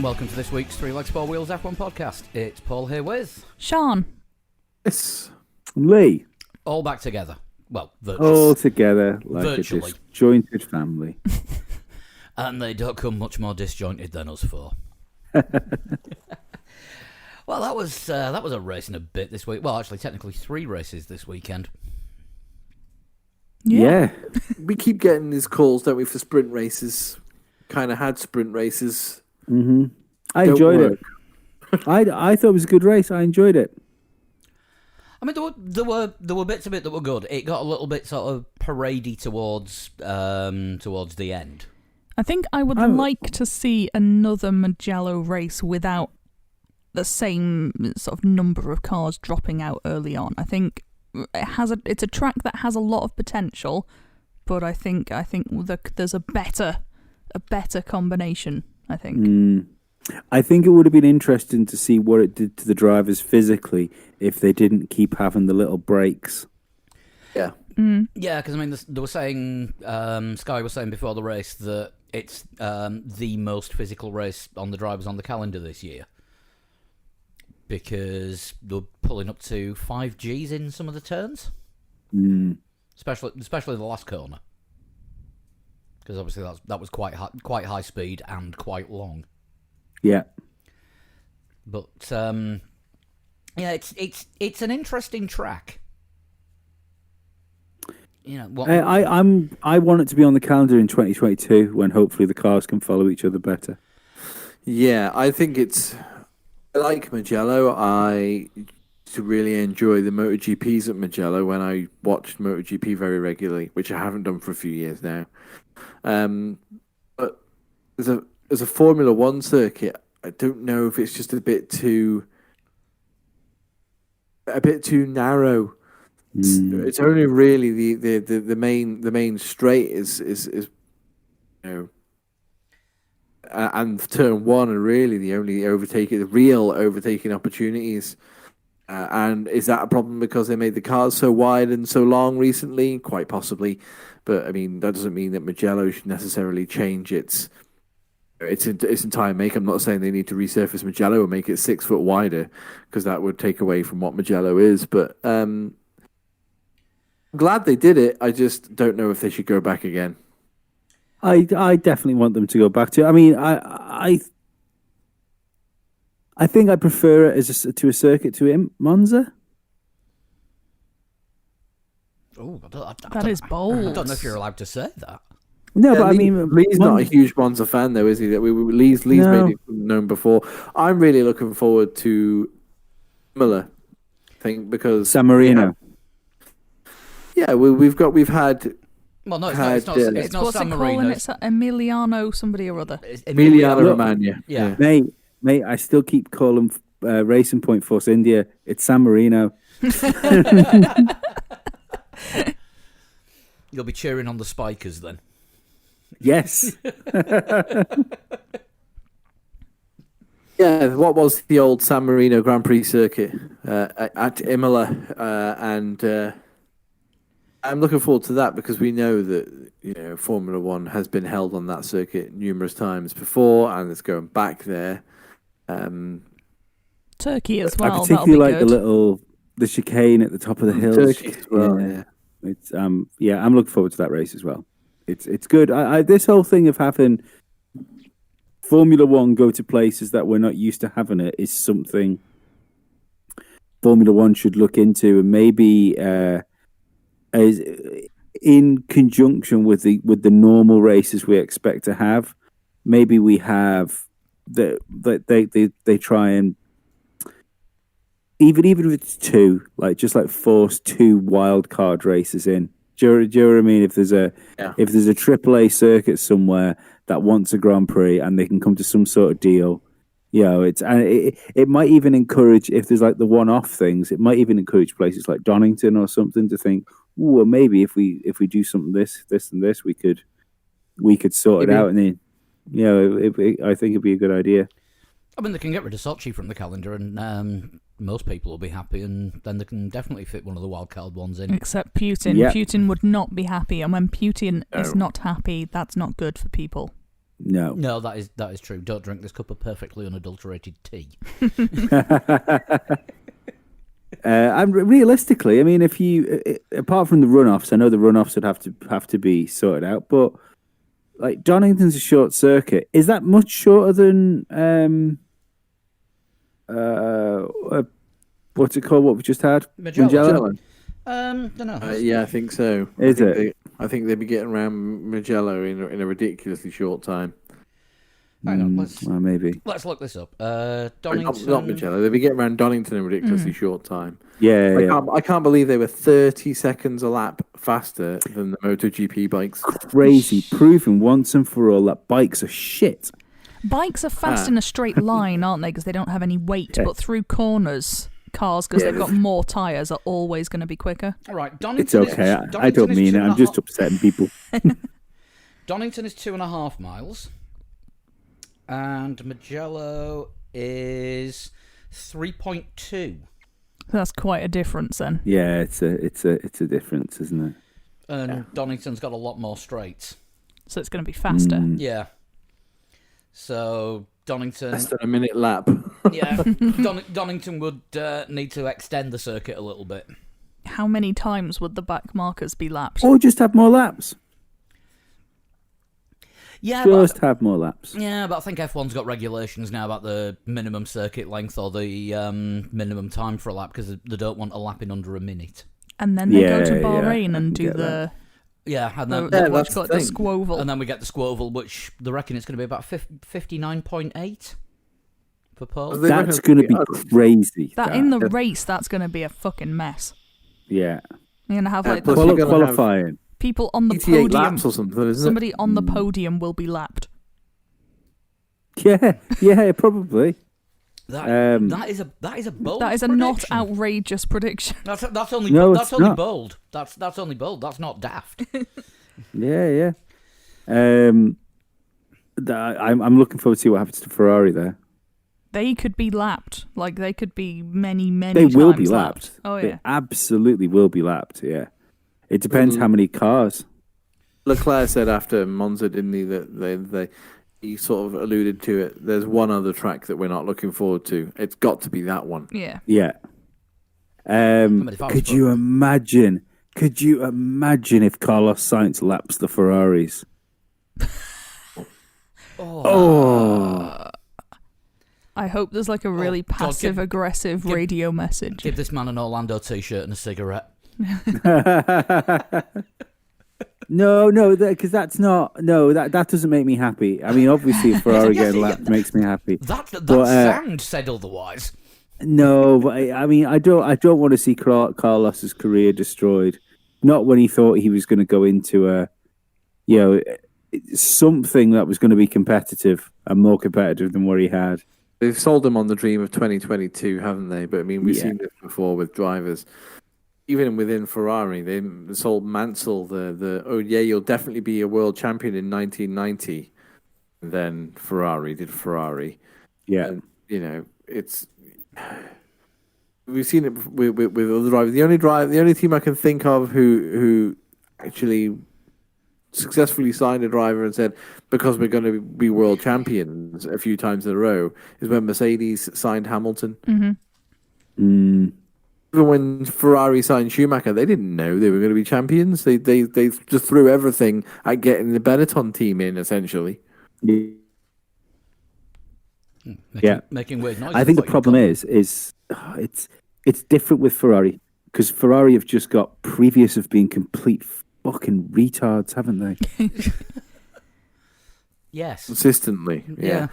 and welcome to this week's Three Legs, Four Wheels F1 podcast. It's Paul here with... Sean. Yes. Lee. All back together. Well, virtually. All together like Virtually. a disjointed family. And they don't come much more disjointed than us four. Well, that was a race and a bit this week. Well, actually, technically 3 races this weekend. Yeah. We keep getting these calls, don't we, for sprint races. Kind of had sprint races. Mm-hmm. I Don't enjoyed work. it. I thought it was a good race. I enjoyed it. I mean, there were bits of it that were good. It got a little bit sort of paradey towards the end. I think I would like to see another Mugello race without the same sort of number of cars dropping out early on. I think it's a track that has a lot of potential, but I think there's a better combination. I think. I think it would have been interesting to see what it did to the drivers physically if they didn't keep having the little breaks. Yeah. Yeah, because I mean, they were saying, Sky was saying before the race that it's the most physical race on the drivers on the calendar this year. Because they're pulling up to 5 Gs in some of the turns. Especially the last corner. Because obviously that was quite high speed and quite long. Yeah. But yeah, it's an interesting track. You know, what... I want it to be on the calendar in 2022 when hopefully the cars can follow each other better. Yeah, I think I like Mugello. I used to really enjoy the MotoGPs at Mugello when I watched MotoGP very regularly, which I haven't done for a few years now. But as a Formula One circuit, I don't know if it's just a bit too narrow. It's only really the main straight is you know, and turn 1 are really the only real overtaking opportunities. And is that a problem because they made the cars so wide and so long recently? Quite possibly. But, I mean, that doesn't mean that Mugello should necessarily change its entire make. I'm not saying they need to resurface Mugello and make it 6 foot wider, because that would take away from what Mugello is. But I'm glad they did it. I just don't know if they should go back again. I definitely want them to go back to. I mean, I think I prefer it to a circuit to Monza. Oh, That is bold. I don't know if you're allowed to say that. No, Yeah, but I mean, Lee's not a huge Monza fan, though, is he? That Lee's No. made it known before. I'm really looking forward to Imola, I think, because San Marino. we've had. Well, no, it's not It's not what's San it Marino. calling? It's Emiliano somebody or other. It's Emiliano Romagna. Yeah. Mate, I still keep calling Racing Point Force India. It's San Marino. You'll be cheering on the Spikers then. Yes. Yeah, what was the old San Marino Grand Prix circuit at Imola, and I'm looking forward to that because we know that Formula One has been held on that circuit numerous times before, and it's going back there. Turkey as well. I particularly like the chicane at the top of the hills. Turkey as well, yeah. It's I'm looking forward to that race as well. It's good. I this whole thing of having Formula One go to places that we're not used to having it is something Formula One should look into, and maybe as in conjunction with the normal races we expect to have. Maybe we have they try and even if it's 2, just force 2 wild card races in. Do you know what I mean? If there's a AAA circuit somewhere that wants a Grand Prix and they can come to some sort of deal, it might even encourage, if there's the one-off things, it might even encourage places like Donington or something to think, well, maybe if we do something this and this, we could sort it out, and then I think it'd be a good idea. I mean, they can get rid of Sochi from the calendar, and most people will be happy, and then they can definitely fit one of the wildcard ones in. Except Putin. Yeah. Putin would not be happy, and when Putin is not happy, that's not good for people. No, that is true. Don't drink this cup of perfectly unadulterated tea. Realistically, I mean, if you apart from the runoffs, I know the runoffs would have to be sorted out, but like Donington's a short circuit. Is that much shorter than what's it called? What we just had? Magellan. Don't know. Yeah, I think so. I think they'd be getting around Magellan in a ridiculously short time. Hang on, maybe. Let's look this up. Donington. Not Magellan. They'd be getting around Donington in a ridiculously short time. I can't believe they were 30 seconds a lap faster than the MotoGP bikes. Crazy. Proving once and for all that bikes are shit. Bikes are fast in a straight line, aren't they? Because they don't have any weight. But through corners, cars, because they've got more tyres, are always going to be quicker. All right, Donington. It's okay. I don't mean it. I'm just upsetting people. Donington is 2.5 miles. And Magellan is 3.2. That's quite a difference then. Yeah, it's a difference, isn't it? And Donington's got a lot more straights. So it's going to be faster. Yeah. So Donington... Less than a minute lap. Yeah. Donington would need to extend the circuit a little bit. How many times would the back markers be lapped? Or just have more laps. Yeah, have more laps. Yeah, but I think F1's got regulations now about the minimum circuit length or the minimum time for a lap because they don't want a lap in under a minute. And then they go to Bahrain and do the... Yeah, and then the squoval. And then we get the squoval, which they reckon it's going to be about 59.8 for pole. That's going to be crazy. That in the race, that's going to be a fucking mess. Yeah. You're going to have like qualifying. People on the 88 podium. laps or something, isn't somebody on the podium will be lapped. Yeah, probably. That is a bold. That is a prediction. not outrageous prediction. That's only bold. That's only bold. That's not daft. Yeah. I'm looking forward to see what happens to Ferrari there. They could be lapped. Like they could be many They times will be lapped. Oh yeah, they absolutely will be lapped. Yeah, it depends how many cars. Leclerc said after Monza, didn't he, that he sort of alluded to it. There's one other track that we're not looking forward to. It's got to be that one. Yeah. Could you imagine? If Carlos Sainz laps the Ferraris? I hope there's like a really passive-aggressive radio message. Give this man an Orlando t-shirt and a cigarette. No, because that's not. No, that doesn't make me happy. I mean, obviously, if Ferrari getting lapped makes me happy. That sound said otherwise. No, but I mean, I don't want to see Carlos's career destroyed. Not when he thought he was going to go into something that was going to be competitive and more competitive than what he had. They've sold him on the dream of 2022, haven't they? But I mean, we've seen this before with drivers. Even within Ferrari, they sold Mansell you'll definitely be a world champion in 1990. And then Ferrari did Ferrari. Yeah. And, we've seen it with other drivers. The only team I can think of who actually successfully signed a driver and said, because we're going to be world champions a few times in a row, is when Mercedes signed Hamilton. Mm-hmm. Even when Ferrari signed Schumacher, they didn't know they were going to be champions. They just threw everything at getting the Benetton team in, essentially. Making weird noises. I think the problem is it's different with Ferrari because Ferrari have just got previous of being complete fucking retards, haven't they? Yes. Consistently. Yeah.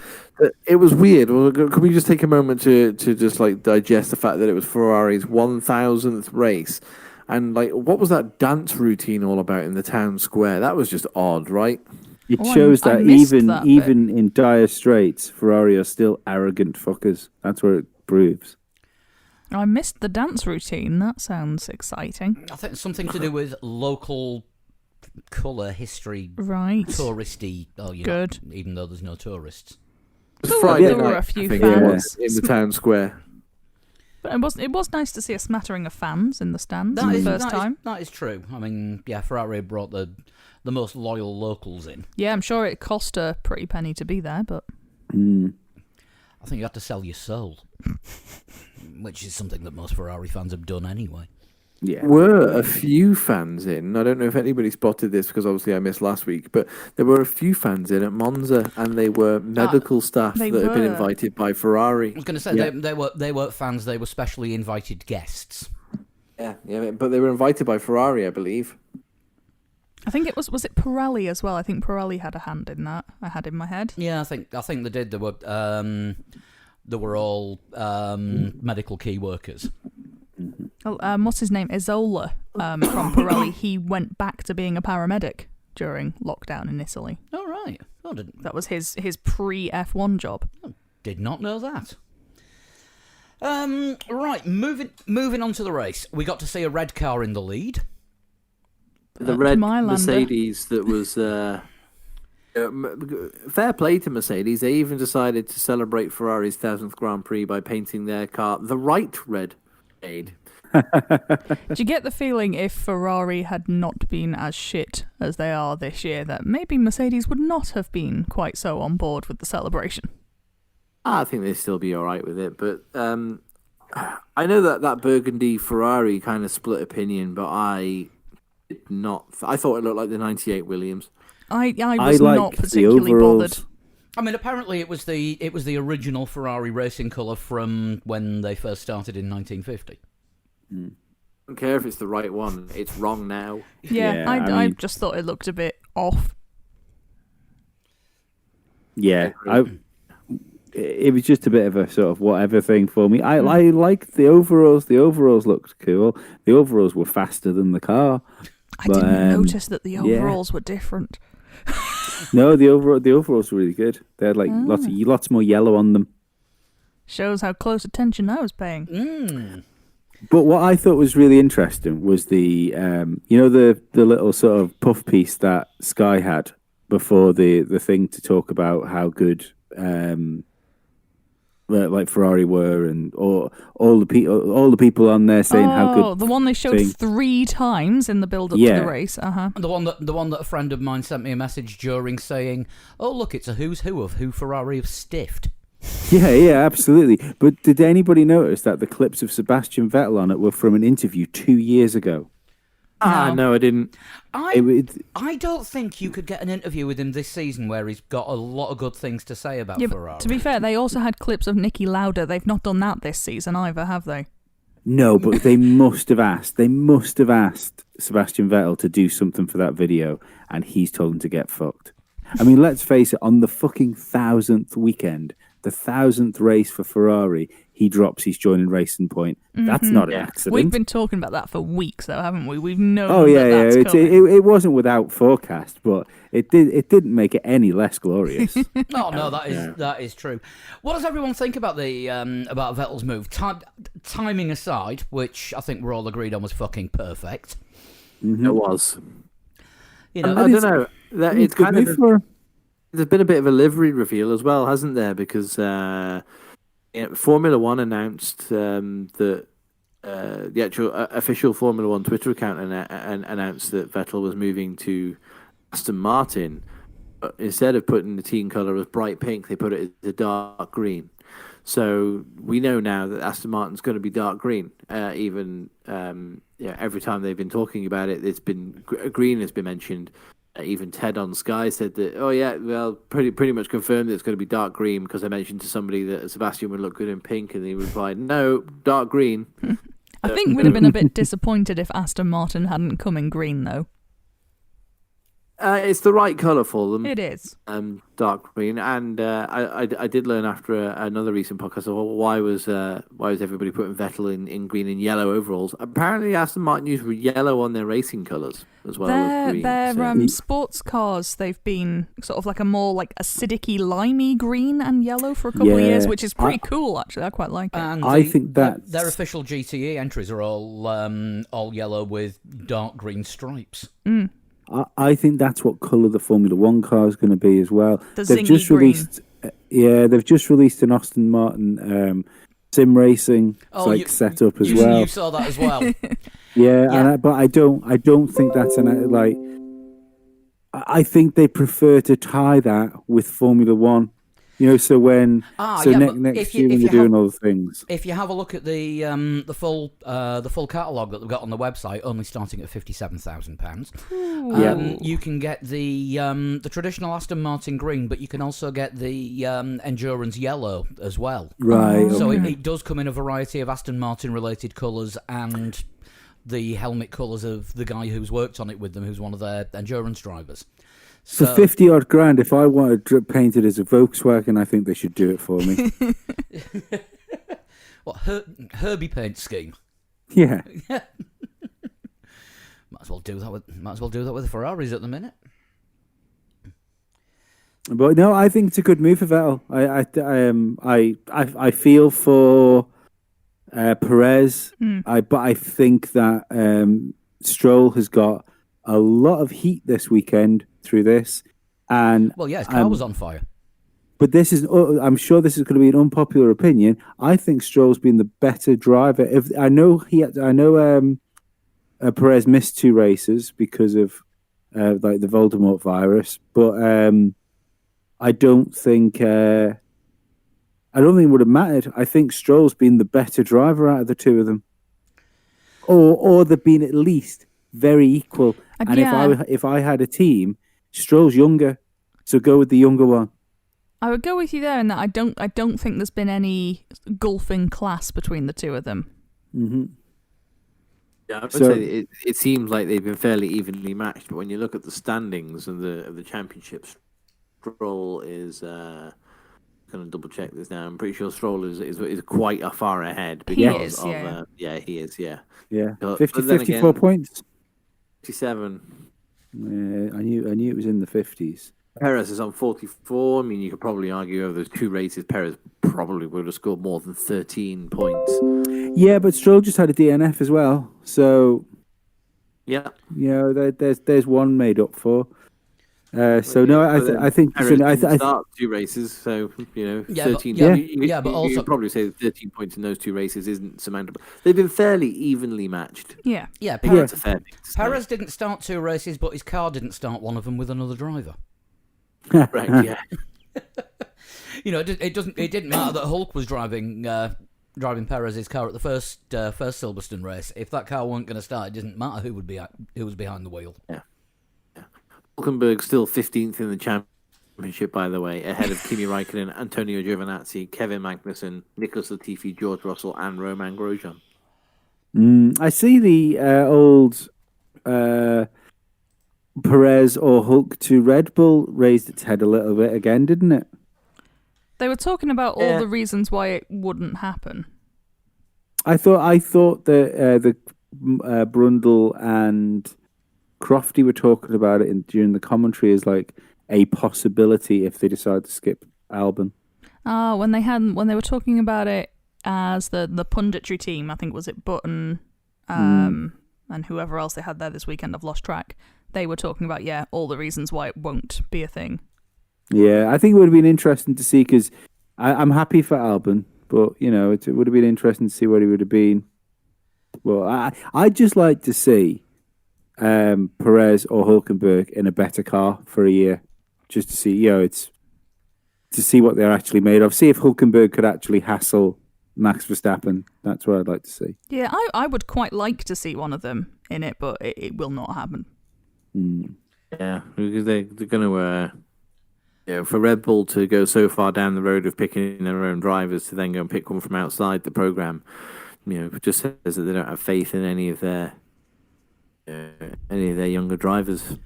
It was weird. Well, can we just take a moment to just like digest the fact that it was Ferrari's 1,000th race? And like, what was that dance routine all about in the town square? That was just odd, right? It shows that even in dire straits, Ferrari are still arrogant fuckers. That's where it proves. I missed the dance routine. That sounds exciting. I think something to do with local colour history, right? Touristy. Oh, good. Even though there's no tourists. Friday there were night, a few I think, fans in the town square. But it was nice to see a smattering of fans in the stands for the first time. That is true. I mean, yeah, Ferrari brought the most loyal locals in. Yeah, I'm sure it cost a pretty penny to be there, but... I think you had to sell your soul, which is something that most Ferrari fans have done anyway. Yeah. Were a few fans in. I don't know if anybody spotted this because obviously I missed last week, but there were a few fans in at Monza, and they were medical staff that had been invited by Ferrari. I was going to say they weren't fans; they were specially invited guests. Yeah, but they were invited by Ferrari, I believe. I think it was it Pirelli as well. I think Pirelli had a hand in that. I had in my head. Yeah, I think they did. They were all medical key workers. What's his name? Isola from Pirelli. He went back to being a paramedic during lockdown in Italy. Oh, right. That was his pre-F1 job. I did not know that. Right, moving on to the race. We got to see a red car in the lead. The red Mercedes that was... fair play to Mercedes. They even decided to celebrate Ferrari's 1000th Grand Prix by painting their car the right red shade. Do you get the feeling if Ferrari had not been as shit as they are this year, that maybe Mercedes would not have been quite so on board with the celebration? I think they'd still be all right with it, but I know that Burgundy Ferrari kind of split opinion, but I did not. I thought it looked like the '98 Williams. I was not particularly bothered. I mean, apparently it was the original Ferrari racing colour from when they first started in 1950. I don't care if it's the right one; it's wrong now. Yeah, I just thought it looked a bit off. Yeah, it was just a bit of a sort of whatever thing for me. I liked the overalls. The overalls looked cool. The overalls were faster than the car. I didn't notice that the overalls were different. No, the overalls were really good. They had like lots more yellow on them. Shows how close attention I was paying. But what I thought was really interesting was the the little sort of puff piece that Sky had before the thing to talk about how good like Ferrari were, and all the people on there saying how good. The one they showed 3 times in the build up to the race. The one that a friend of mine sent me a message during saying, "Oh look, it's a who's who of who Ferrari have stiffed." Yeah, absolutely. But did anybody notice that the clips of Sebastian Vettel on it were from an interview 2 years ago? No, I didn't. I don't think you could get an interview with him this season where he's got a lot of good things to say about Ferrari. But to be fair, they also had clips of Niki Lauda. They've not done that this season either, have they? No, but they must have asked. They must have asked Sebastian Vettel to do something for that video, and he's told them to get fucked. I mean, let's face it, on the fucking 1000th weekend, the 1000th race for Ferrari, he drops his joining Racing Point. That's not an accident. We've been talking about that for weeks, though, haven't we? We've known. Oh yeah, that's coming. It wasn't without forecast, but it didn't make it any less glorious. No, that is true. What does everyone think about about Vettel's move? Timing aside, which I think we're all agreed on was fucking perfect. Mm-hmm. It was. You know, I don't know. It's kind of. There's been a bit of a livery reveal as well, hasn't there? Because Formula One announced that the actual official Formula One Twitter account announced that Vettel was moving to Aston Martin. But instead of putting the team colour as bright pink, they put it as a dark green. So we know now that Aston Martin's going to be dark green. Even every time they've been talking about it, it's been green has been mentioned. Even Ted on Sky said that, pretty much confirmed that it's going to be dark green because I mentioned to somebody that Sebastian would look good in pink, and he replied, no, dark green. I think we'd have been a bit disappointed if Aston Martin hadn't come in green, though. It's the right colour for them. It is. Dark green, and I did learn after another recent podcast. Why was everybody putting Vettel in green and yellow overalls? Apparently, Aston Martin used yellow on their racing colours as well as green. Their sports cars, they've been sort of like a more like acidic-y, limey green and yellow for a couple of years, which is pretty cool. Actually, I quite like it. And I think that their official GTE entries are all yellow with dark green stripes. I think that's what colour the Formula One car is going to be as well. They've just released, they've just released an Aston Martin sim racing. It's Oh, like set up as well. You saw that as well. Yeah. But I don't think that's like. I think they prefer to tie that with Formula One. So next year when they're doing other things. If you have a look at the full catalogue that they've got on the website, only starting at £57,000, you can get the traditional Aston Martin green, but you can also get the Endurance yellow as well. Right. So okay. it does come in a variety of Aston Martin related colours and the helmet colours of the guy who's worked on it with them, who's one of their endurance drivers. For 50 odd grand, if I wanted to paint it as a Volkswagen, I think they should do it for me. What, Herbie paint scheme? Yeah. Might as well do that with the Ferraris at the minute. But no, I think it's a good move for Vettel. I feel for Perez, but I think that Stroll has got a lot of heat this weekend through this, and his car was on fire. But I'm sure this is going to be an unpopular opinion. I think Stroll's been the better driver. Perez missed 2 races because of like the Voldemort virus, but I don't think it would have mattered. I think Stroll's been the better driver out of the two of them, or they've been at least very equal. And if I had a team, Stroll's younger, so go with the younger one. I would go with you there in that I don't think there's been any gulfing class between the two of them. Mm-hmm. Yeah, I would say it seems like they've been fairly evenly matched. But when you look at the standings of the championships, Stroll is going to double check this now. I'm pretty sure Stroll is quite far ahead. Because he is. Yeah. 54 points. 57. Yeah, I knew it was in the 50s. Perez is on 44. I mean, you could probably argue over those 2 races, Perez probably would have scored more than 13 points. Yeah, but Stroll just had a DNF as well, so there's one made up for. I think Perez didn't start 2 races, so 13. But also you'd probably say 13 points in those 2 races isn't surmountable. They've been fairly evenly matched. Yeah. Perez, a fair thing to say. Perez didn't start 2 races, but his car didn't start one of them with another driver. Right. Yeah. It didn't matter that Hulk was driving Perez's car at the first Silverstone race. If that car weren't going to start, it didn't matter who was behind the wheel. Yeah. Hulkenberg still 15th in the championship, by the way, ahead of Kimi Raikkonen, Antonio Giovinazzi, Kevin Magnussen, Nicholas Latifi, George Russell, and Romain Grosjean. I see the old Perez or Hulk to Red Bull raised its head a little bit again, didn't it? They were talking about all the reasons why it wouldn't happen. I thought that the Brundle and Crofty were talking about it during the commentary as like a possibility if they decide to skip Albon. When they were talking about it as the punditry team, I think was it Button and whoever else they had there this weekend, I've lost track. They were talking about all the reasons why it won't be a thing. Yeah, I think it would have been interesting to see because I'm happy for Albon, but it would have been interesting to see what he would have been. Well, I'd just like to see Perez or Hulkenberg in a better car for a year, just to see, to see what they're actually made of. See if Hulkenberg could actually hassle Max Verstappen. That's what I'd like to see. Yeah, I would quite like to see one of them in it, but it will not happen. Yeah, because they're going to, for Red Bull to go so far down the road of picking their own drivers to then go and pick one from outside the program, just says that they don't have faith in any of their younger drivers,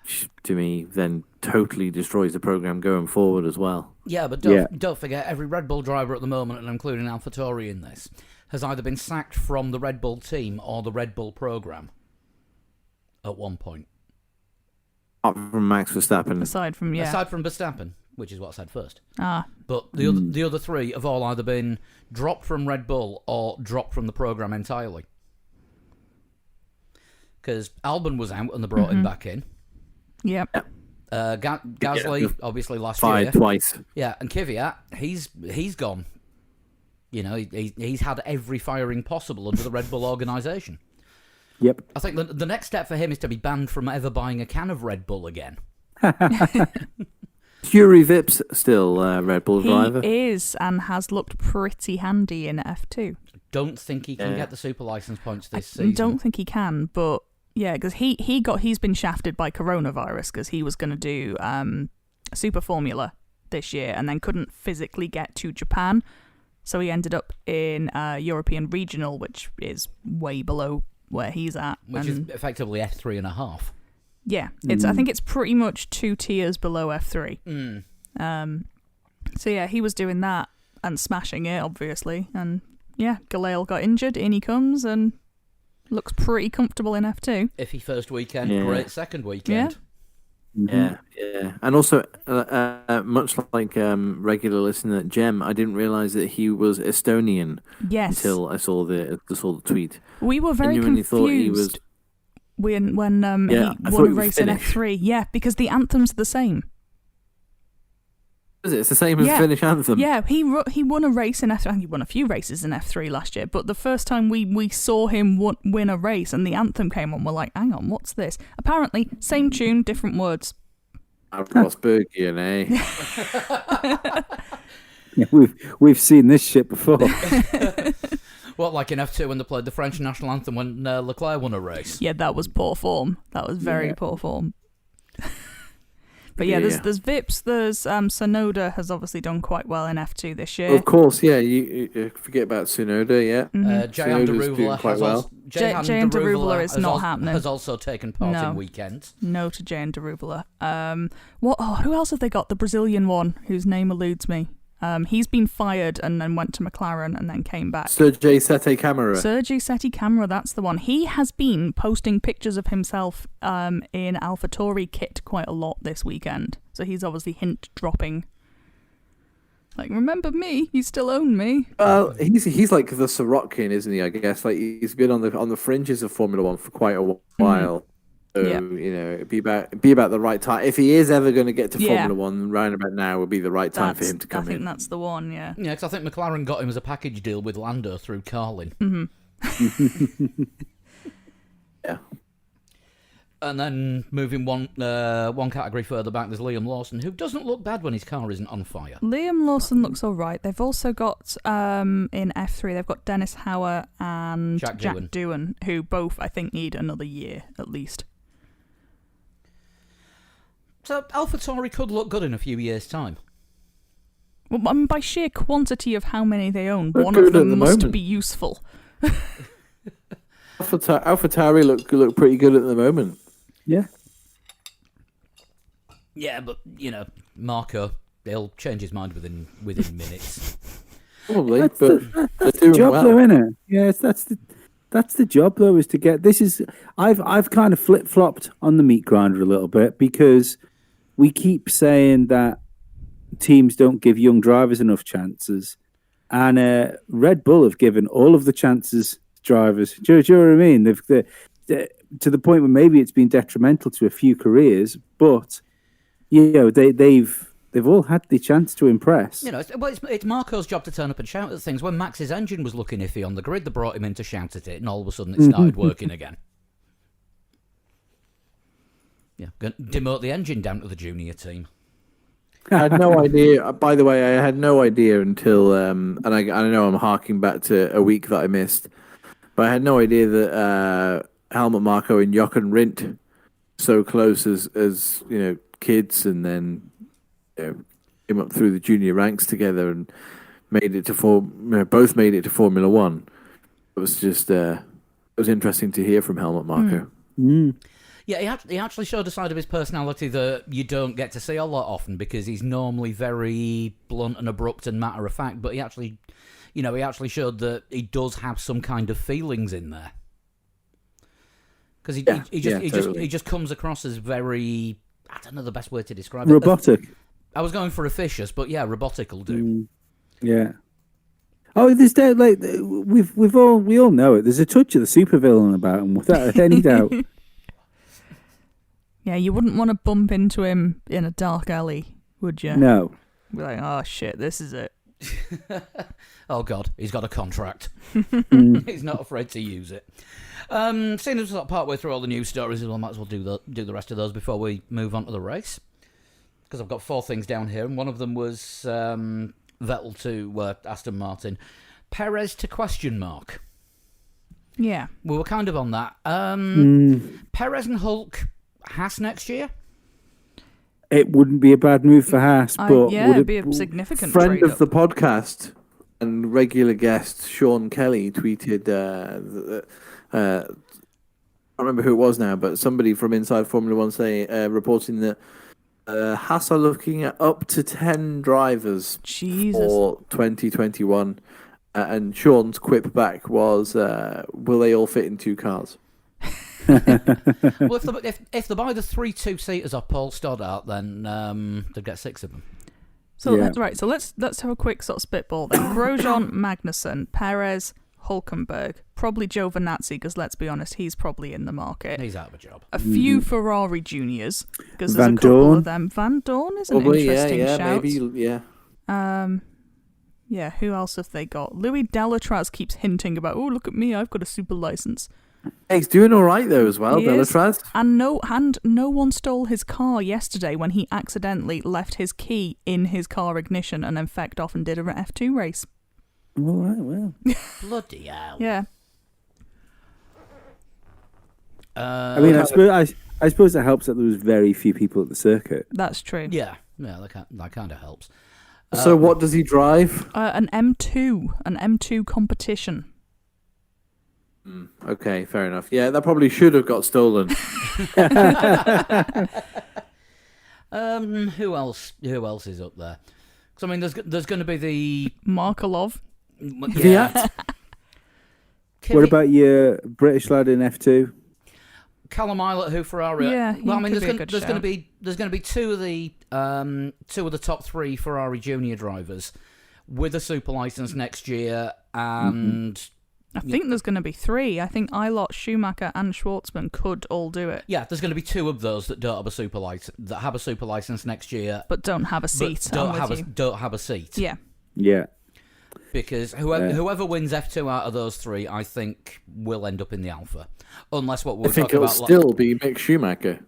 which to me then totally destroys the program going forward as well. Yeah, but don't forget, every Red Bull driver at the moment, and including AlphaTauri in this, has either been sacked from the Red Bull team or the Red Bull program at one point. Apart from Max Verstappen. Aside from Verstappen, which is what I said first. But the other 3 have all either been dropped from Red Bull or dropped from the program entirely. Because Albon was out and they brought him back in. Yep. Gasly, obviously last fired year. Twice. Yeah, and Kvyat, he's gone. He's had every firing possible under the Red Bull organisation. Yep. I think the next step for him is to be banned from ever buying a can of Red Bull again. Yuri Vip's still Red Bull driver. He is, and has looked pretty handy in F2. Don't think he can get the super license points this season. I don't think he can, but yeah, because he's been shafted by coronavirus because he was going to do Super Formula this year and then couldn't physically get to Japan, so he ended up in European Regional, which is way below where he's at, which is effectively F3.5. Yeah, I think it's pretty much 2 tiers below F3. So yeah, he was doing that and smashing it, obviously. And yeah, Galale got injured, in he comes, and looks pretty comfortable in F2. Iffy first weekend, great second weekend. Yeah, and also much like regular listener Jem, I didn't realise that he was Estonian. Yes, until I saw the tweet. We were very confused. Thought he was... when he won a race in F3. Yeah, because the anthems are the same. Is it? It's the same as the Finnish anthem. Yeah, he won a race in F3. He won a few races in F3 last year, but the first time we saw him win a race and the anthem came on, we're like, hang on, what's this? Apparently, same tune, different words. Rosbergian, eh? Yeah, we've seen this shit before. What, like in F2 when they played the French national anthem when Leclerc won a race? Yeah, that was poor form. That was very poor form. But yeah, there's Vips, there's Sonoda has obviously done quite well in F2 this year. Of course, yeah, you forget about Sonoda, yeah. Jayan Deruvala is not happening. Has also taken part in weekends. No to Jayan Deruvala. Who else have they got? The Brazilian one, whose name eludes me. He's been fired and then went to McLaren and then came back. Sergei Sette Camara, that's the one. He has been posting pictures of himself in AlphaTauri kit quite a lot this weekend. So he's obviously hint dropping. Like, remember me? You still own me. Well, he's like the Sorokin, isn't he? I guess like he's been on the fringes of Formula One for quite a while. So, it'd be about the right time. If he is ever going to get to Formula One, round about now would be the right time for him to come in. I think that's the one, yeah. Yeah, because I think McLaren got him as a package deal with Lando through Carlin. Mm-hmm. Yeah. And then moving one category further back, there's Liam Lawson, who doesn't look bad when his car isn't on fire. Liam Lawson looks all right. They've also got, in F3, they've got Dennis Hauer and Jack Doohan, who both, I think, need another year at least. So AlphaTauri could look good in a few years' time. Well, I mean, by sheer quantity of how many they own, one of them must be useful. AlphaTauri look pretty good at the moment. Yeah. Yeah, but Marco, he'll change his mind within minutes. Probably, that's but the job, though, isn't it? Yeah, that's the job, though, is to get this. I've kind of flip flopped on the meat grinder a little bit because we keep saying that teams don't give young drivers enough chances, and Red Bull have given all of the chances to drivers. Do you know what I mean? They've to the point where maybe it's been detrimental to a few careers, but they've all had the chance to impress. It's Marco's job to turn up and shout at things. When Max's engine was looking iffy on the grid, they brought him in to shout at it, and all of a sudden it started working again. Yeah, going to demote the engine down to the junior team. I had no idea. By the way, I had no idea until, and I know I'm harking back to a week that I missed, but I had no idea that Helmut Marko and Jochen Rindt so close as kids, and then came up through the junior ranks together and made it to both made it to Formula One. It was just it was interesting to hear from Helmut Marko. Yeah, he actually showed a side of his personality that you don't get to see a lot often because he's normally very blunt and abrupt and matter of fact. But he actually showed that he does have some kind of feelings in there because he just comes across as very, I don't know the best word to describe it. Robotic. I was going for officious, but yeah, robotic will do. Yeah. Oh, there's we all know it. There's a touch of the supervillain about him without any doubt. Yeah, you wouldn't want to bump into him in a dark alley, would you? No. Be like, oh shit, this is it. Oh, God, he's got a contract. He's not afraid to use it. Seeing as we're partway through all the news stories, I might as well do the rest of those before we move on to the race. Because I've got 4 things down here, and one of them was Vettel to Aston Martin. Perez to question mark. Yeah. We were kind of on that. Perez and Hulk, Haas next year? It wouldn't be a bad move for Haas, but it'd be a significant friend trade-up. of the podcast and regular guest Sean Kelly tweeted. I can't remember who it was now, but somebody from Inside Formula One reporting that Haas are looking at up to 10 drivers for 2021. And Sean's quip back was, "Will they all fit in 2 cars?" Well, if they buy the 3 2-seaters off Paul Stoddart, then they'd get 6 of them. So let's have a quick sort of spitball then. Grosjean, Magnussen, Perez, Hulkenberg, probably Giovinazzi, because let's be honest, he's probably in the market. He's out of a job. A few Ferrari juniors, because there's Van a couple Dorn. of them. Van Dorn is an Probably, interesting shout. maybe, yeah. Yeah, who else have they got? Louis Delatraz keeps hinting about, oh, look at me, I've got a super license. He's doing all right though as well, He is. Delatraz. And no one stole his car yesterday when he accidentally left his key in his car ignition and then fecked off and did a F2 race. All right, well. Bloody hell. Yeah. I mean, I suppose it helps that there was very few people at the circuit. That's true. Yeah, that kind of helps. So what does he drive? An M2 competition. Okay, fair enough. Yeah, that probably should have got stolen. Who else is up there? Because I mean, there's going to be the Markelov. Fiat? What about your British lad in F2? Callum Ilott, who Ferrari? Yeah, well, I mean, there's going to be 2 of the top 3 Ferrari junior drivers with a super license next year, and I think there's going to be 3. I think Ilott, Schumacher, and Schwartzman could all do it. yeah, there's going to be 2 of those that don't have a super license, that have a super license next year, But don't have a seat. but don't I'm have a seat. Yeah. Yeah. Because whoever wins F2 out of those 3, I think, will end up in the Alpha. Unless what we're I think talking it'll about... still be Mick Schumacher.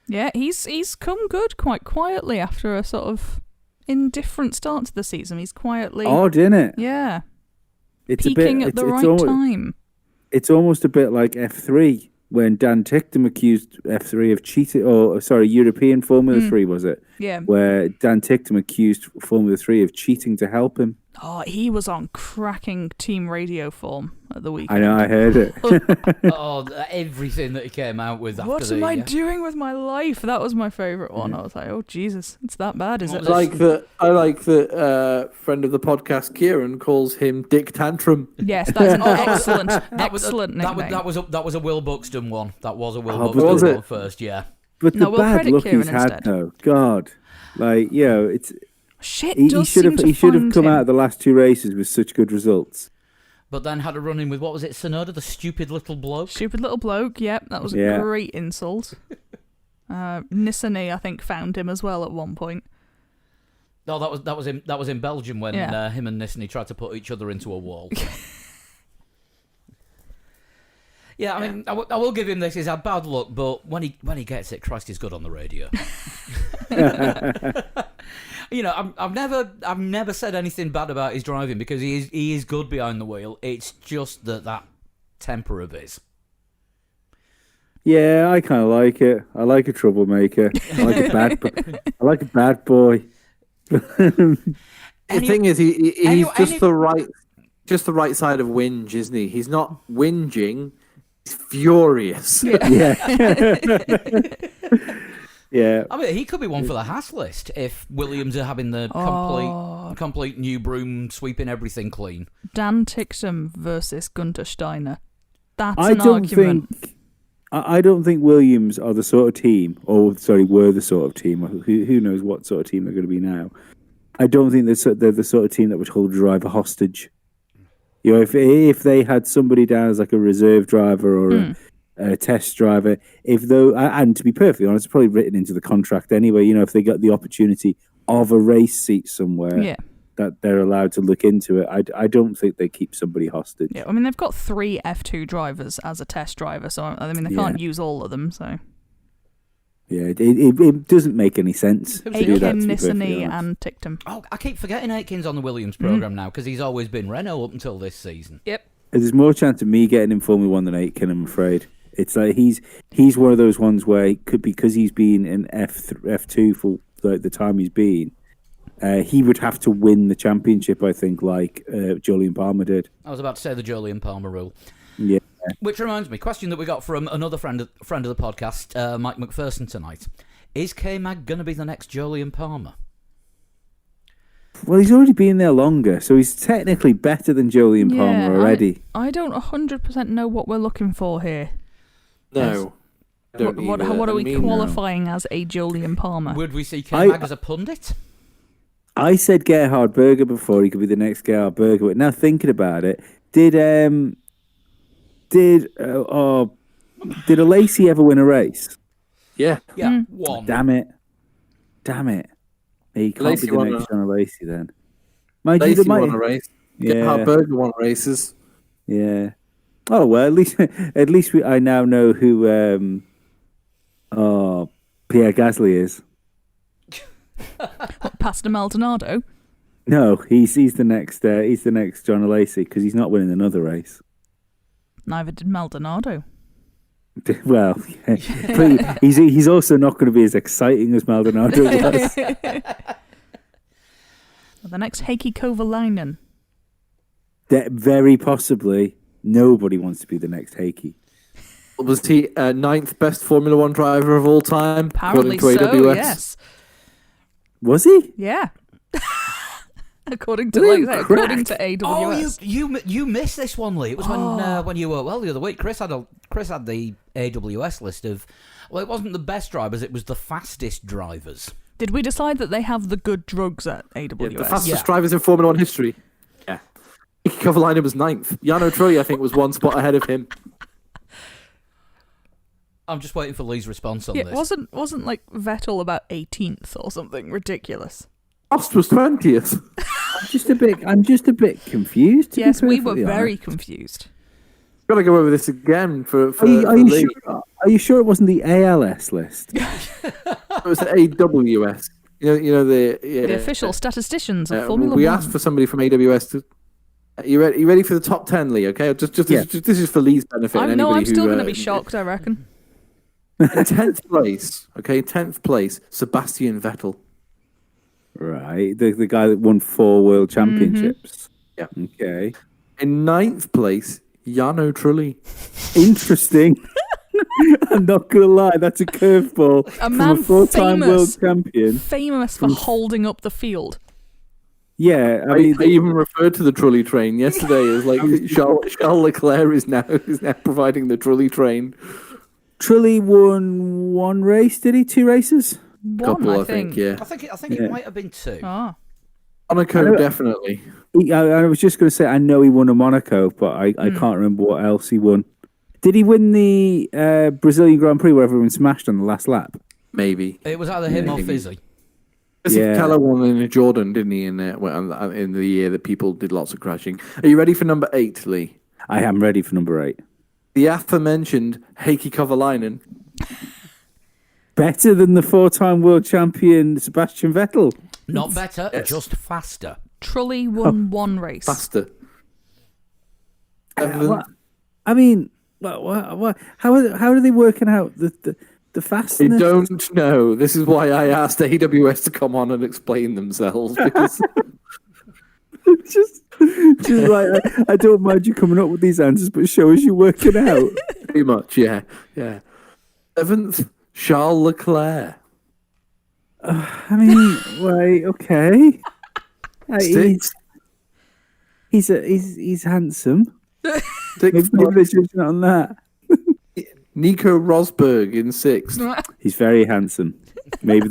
Yeah, he's come good quite quietly after a sort of indifferent start to the season. He's quietly... Odd, isn't it? Yeah. It's peaking a bit, at the right time. It's almost a bit like F3 when Dan Ticktum accused F3 of cheating, European Formula 3 was it? Yeah. Where Dan Ticktum accused Formula 3 of cheating to help him. Oh, he was on cracking team radio form at the weekend. I know, I heard it. Everything that he came out with after What am I doing with my life? That was my favourite one. I was like, oh, Jesus, it's that bad, is it? I like that friend of the podcast, Kieran, calls him Dick Tantrum. Yes, that's an excellent nickname. That was a Will Buxton one. That was a Will was Buxton it? one first, yeah. But No, the we'll bad credit look Kieran he's had, instead. though, God. Like, it's... Shit He does should seem to have find come him. out of the last 2 races with such good results. But then had a run in with, what was it, Sonoda, the stupid little bloke? Stupid little bloke, yep, that was a great insult. Nissany, I think, found him as well at one point. No, that was in Belgium when him and Nissany tried to put each other into a wall. Yeah, I mean, I will give him this. He's had bad luck, but when he gets it, Christ, he's good on the radio. You know, I've never said anything bad about his driving because he is good behind the wheel. It's just that temper of his. Yeah, I kind of like it. I like a troublemaker. I like a bad boy. The thing is, he's just the right side of whinge, isn't he? He's not whinging. He's furious. Yeah. Yeah. I mean, he could be one for the Haas list if Williams are having the complete new broom sweeping everything clean. Dan Ticktum versus Gunter Steiner. That's an argument. I don't think Williams are the sort of team, were the sort of team. Who knows what sort of team they're going to be now. I don't think they're the sort of team that would hold a driver hostage. You know, if they had somebody down as like a reserve driver or a test driver, and to be perfectly honest, it's probably written into the contract anyway. You know, if they got the opportunity of a race seat somewhere, that they're allowed to look into it. I don't think they keep somebody hostage. Yeah, I mean, they've got 3 F2 drivers as a test driver, so I mean, they can't use all of them, so... Yeah, it doesn't make any sense to do that, Aitken, to be perfectly Nissany honest. and Tictum. Oh, I keep forgetting Aitken's on the Williams programme now because he's always been Renault up until this season. Yep. There's more chance of me getting in Formula 1 than Aitken, I'm afraid. It's like he's one of those ones where he could, because he's been in F2 for like the time he's been, he would have to win the championship, I think, like Jolyon Palmer did. I was about to say the Jolyon Palmer rule. Yeah. Which reminds me, question that we got from another friend of the podcast, Mike McPherson tonight. Is K-Mag going to be the next Jolyon Palmer? Well, he's already been there longer, so he's technically better than Jolyon Palmer already. I don't 100% know what we're looking for here. No. What are we qualifying as a Jolyon Palmer? Would we see K-Mag as a pundit? I said Gerhard Berger before he could be the next Gerhard Berger, but now thinking about it, did Alesi ever win a race? Yeah. Yeah, one. Damn it. He can't be the next John Alesi then. Alesi won a race. Yeah. Gerhard Berger won races. Yeah. Oh well, at least I now know who Pierre Gasly is. What, Pastor Maldonado? No, he's the next John Alesi because he's not winning another race. Neither did Maldonado. Well, yeah. But he's also not going to be as exciting as Maldonado was. The next Heikki Kovalainen. Very possibly, nobody wants to be the next Heikki. Was he 9th best Formula 1 driver of all time? Apparently according to so, AWS? yes. Was he? Yeah. according to AWS. Oh, you missed this one, Lee. It was when you were the other week. Chris had the AWS list of. Well, it wasn't the best drivers; it was the fastest drivers. Did we decide that they have the good drugs at AWS? Yeah, the fastest drivers in Formula 1 history. Yeah. Kovalainen was 9th. Jarno Trulli, I think, was 1 spot ahead of him. I'm just waiting for Lee's response on this. Wasn't like Vettel about 18th or something ridiculous? Prost was 20th. I'm just a bit confused. Yes, we were very confused. Got to go over this again for Lee. Are you sure it wasn't the ALS list? It was the AWS. You know the official statisticians of Formula 1. We asked for somebody from AWS to. You ready for the top 10, Lee? Okay, just this is for Lee's benefit. I'm still going to be shocked, I reckon. In 10th place, okay, 10th place, Sebastian Vettel. Right, the guy that won 4 world championships. Mm-hmm. Yeah. Okay. In 9th place, Jarno Trulli. Interesting. I'm not going to lie, that's a curveball. A man from a 4-time world champion. Famous for holding up the field. Yeah, I even referred to the Trulli train yesterday as like Charles Leclerc is now providing the Trulli train. Trulli won 1 race, did he? 2 races? Couple, I think. Yeah. I think it might have been 2. Ah. Monaco, definitely. I was just going to say, I know he won a Monaco, but I can't remember what else he won. Did he win the Brazilian Grand Prix where everyone smashed on the last lap? Maybe. It was either him or Fizzy. Keller won in Jordan, didn't he, in the year that people did lots of crashing. Are you ready for number 8, Lee? I am ready for number 8. The aforementioned Heikki Kovalainen. Better than the 4-time world champion Sebastian Vettel. Not better, just faster. Trulli won 1 race. Faster. I mean, how are they working out the fastness? I don't know. This is why I asked AWS to come on and explain themselves. Because just like I don't mind you coming up with these answers, but show us you working out. Pretty much, yeah. 7th, Charles Leclerc. I mean, right, okay. He's handsome. Maybe they're judging on that. Nico Rosberg in 6th. He's very handsome. Maybe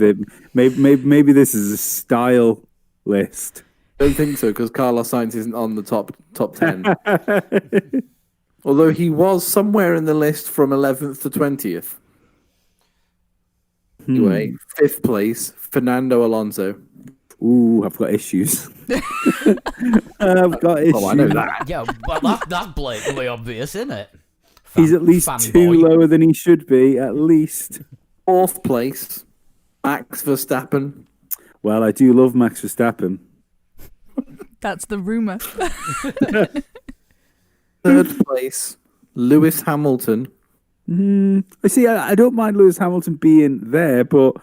this is a style list. Don't think so because Carlos Sainz isn't on the top 10. Although he was somewhere in the list from 11th to 20th. Anyway, 5th place, Fernando Alonso. Ooh, I've got issues. I've got issues. Oh, I know that. Yeah, well, that's blatantly obvious, isn't it? He's at least Fanboy. 2 lower than he should be, at least. 4th place, Max Verstappen. Well, I do love Max Verstappen. That's the rumour. 3rd place, Lewis Hamilton. See, I don't mind Lewis Hamilton being there, but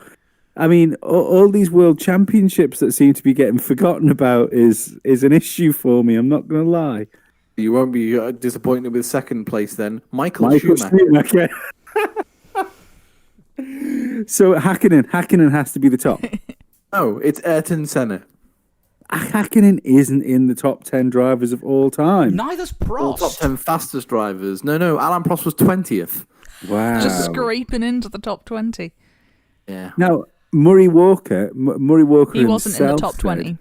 I mean, all these world championships that seem to be getting forgotten about is an issue for me. I'm not going to lie. You won't be disappointed with 2nd place then. Michael Schumacher. So Hakkinen has to be the top. No, it's Ayrton Senna. Hakkinen isn't in the top 10 drivers of all time. Neither's All Prost. top 10 fastest drivers. No, Alan Prost was 20th. Wow. Just scraping into the top 20. Yeah. Now, Murray Walker He wasn't in the top 20.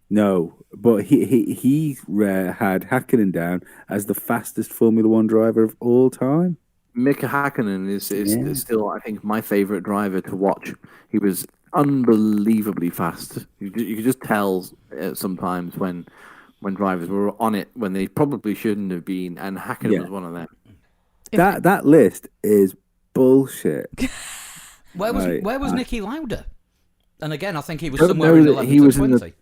No, but he had Hakkinen down as the fastest Formula One driver of all time. Mika Hakkinen is still, I think, my favourite driver to watch. He was unbelievably fast. You could just tell sometimes when drivers were on it when they probably shouldn't have been, and Hakkinen was one of them. That list is bullshit. Where was Nicky Lauda? And again, I think he was Don't somewhere know in that 11 he to was in 20.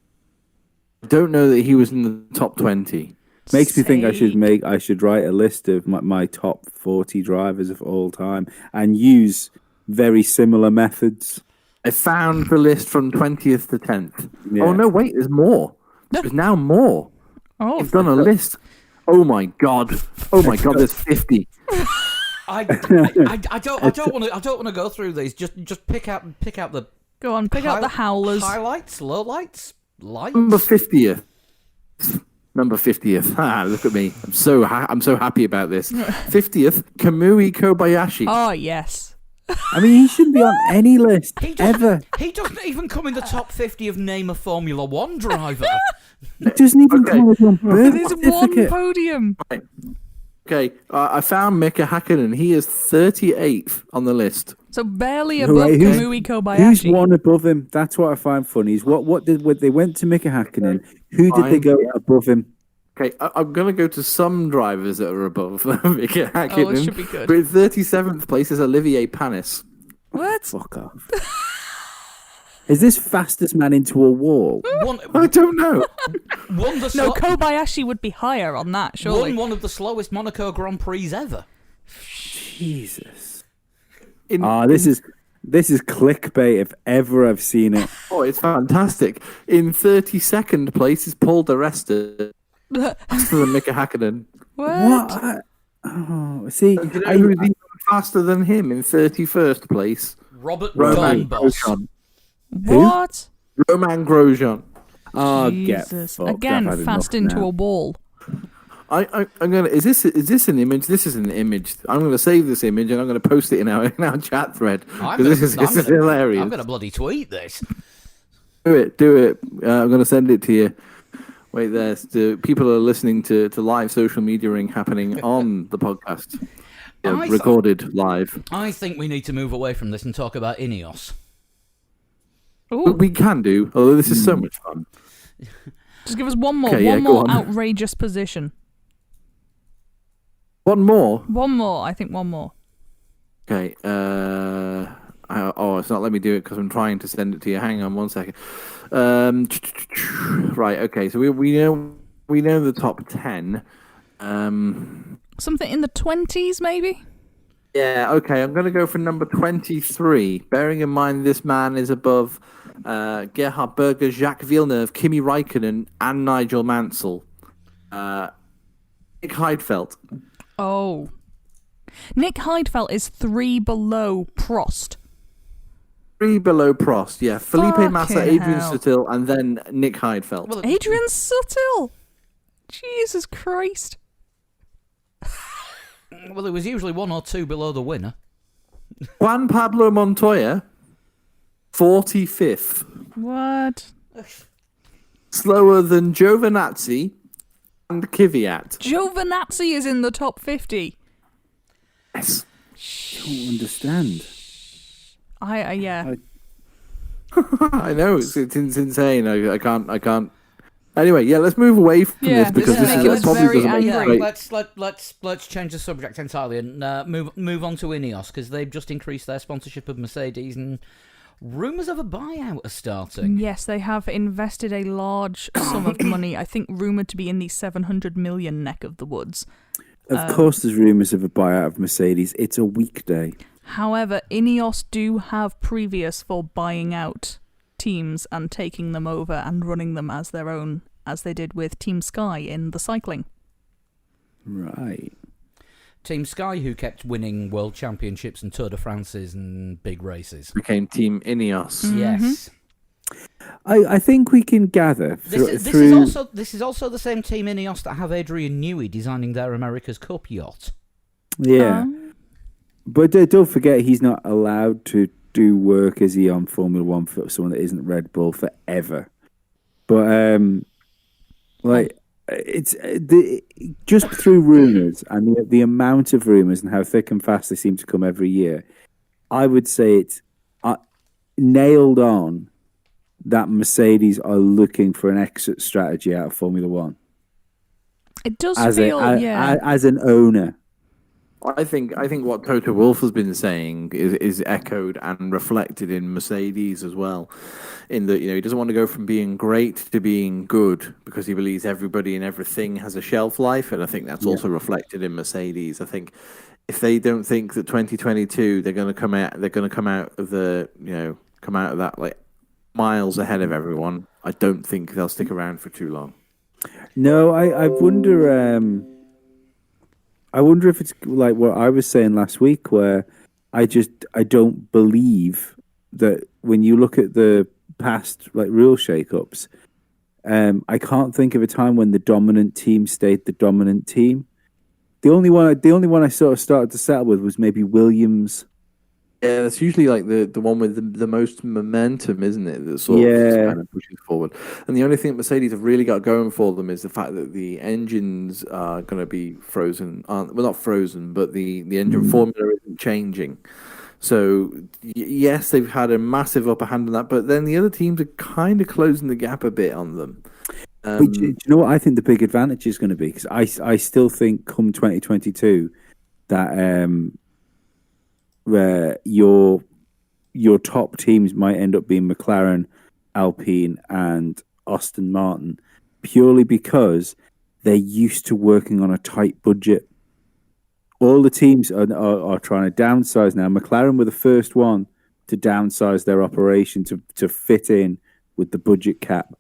Don't know that he was in the top 20. Makes me think I should write a list of my top 40 drivers of all time and use very similar methods. I found the list from 20th to 10th. Yeah. Oh, no, wait, there's more. There's now more. Oh, I've done a list. Oh, my God. There's 50. I don't want to go through these. Just pick out the go on, pick out the howlers. highlights, lowlights, lights. Number 50th. Number 50th. Ah, look at me. I'm so happy about this. 50th, Kamui Kobayashi. Oh, yes. I mean, he shouldn't be on any list ever. He doesn't even come in the top 50 of name a Formula One driver. He doesn't even come on birth There's one certificate. podium. Okay, I found Mika Hakkinen. He is 38th on the list. So barely above Right, Kamui Kobayashi. Who's one above him? That's what I find funny. Is what did when they went to Mika Hakkinen? Who did they go above him? Okay, I'm going to go to some drivers that are above Mika Hakkinen. Oh, it should be good. But in 37th place is Olivier Panis. What? Fuck off. Is this fastest man into a wall? I don't know. No, Kobayashi would be higher on that, surely. Won one of the slowest Monaco Grand Prix ever. Jesus. This is clickbait if ever I've seen it. Oh, it's fantastic. In 32nd place is Paul Di Resta. Faster than Mika Hakkinen. What? Oh, see, Do you know who's even faster than him in 31st place? Robert Roman Donbos. Grosjean. What? Roman Grosjean. Oh, get Jesus. fucked. Again, I've had fast enough into now. a wall. I'm gonna. Is this an image? This is an image. I'm gonna save this image and I'm gonna post it in our chat thread because this is hilarious. I'm gonna bloody tweet this. Do it. I'm gonna send it to you. Wait, the people are listening to live social mediaing happening on the podcast, recorded live. I think we need to move away from this and talk about Ineos. Ooh. We can do, although this is so much fun. Just give us one more. Okay, one go more on. outrageous position. One more. One more. I think one more. Okay. It's not letting me do it because I'm trying to send it to you. Hang on 1 second. Right. Okay. So we know the top 10. Something in the 20s, maybe? Yeah. Okay. I'm going to go for number 23. Bearing in mind this man is above Gerhard Berger, Jacques Villeneuve, Kimi Räikkönen, and Nigel Mansell. Nick Heidfeld. Oh. Nick Heidfeld is 3 below Prost. 3 below Prost, yeah. Felipe Massa, Fucking Adrian hell. Sutil, and then Nick Heidfeld. Well, Adrian Sutil! Jesus Christ. Well, it was usually 1 or 2 below the winner. Juan Pablo Montoya, 45th. What? Slower than Giovinazzi and Kvyat. Giovinazzi is in the top 50. Yes. I don't understand. Yeah. I know it's insane. I can't. Anyway, yeah, let's move away from this because this is making us probably very doesn't make angry. great. Let's change the subject entirely and move on to Ineos because they've just increased their sponsorship of Mercedes and rumours of a buyout are starting. Yes, they have invested a large sum of money. I think rumoured to be in the 700 million neck of the woods. Of course, there's rumours of a buyout of Mercedes. It's a weekday. However, Ineos do have previous for buying out teams and taking them over and running them as their own, as they did with Team Sky in the cycling. Right. Team Sky, who kept winning world championships and Tour de France's and big races. Became Team Ineos. Mm-hmm. Yes. I think we can gather This is also the same Team Ineos that have Adrian Newey designing their America's Cup yacht. Yeah. But don't forget, he's not allowed to do work, is he, on Formula One for someone that isn't Red Bull forever. But it's just through rumours and the amount of rumours and how thick and fast they seem to come every year, I would say it's nailed on that Mercedes are looking for an exit strategy out of Formula One. It does as an owner. I think what Toto Wolff has been saying is echoed and reflected in Mercedes as well, in that he doesn't want to go from being great to being good because he believes everybody and everything has a shelf life, and I think that's also reflected in Mercedes. I think if they don't think that 2022 they're going to come out of that like miles ahead of everyone, I don't think they'll stick around for too long. No, I wonder. I wonder if it's like what I was saying last week, where I don't believe that when you look at the past like rule shake-ups, I can't think of a time when the dominant team stayed the dominant team. The only one I sort of started to settle with was maybe Williams. Yeah, that's usually like the one with the most momentum, isn't it? That sort of kind of pushes forward. And the only thing that Mercedes have really got going for them is the fact that the engines are going to be frozen. Well, not frozen, but the engine formula isn't changing. So yes, they've had a massive upper hand on that, but then the other teams are kind of closing the gap a bit on them. But do you know what I think the big advantage is going to be? Because I still think come 2022 that where your top teams might end up being McLaren, Alpine, and Aston Martin, purely because they're used to working on a tight budget. All the teams are trying to downsize now. McLaren were the first one to downsize their operation to fit in with the budget cap.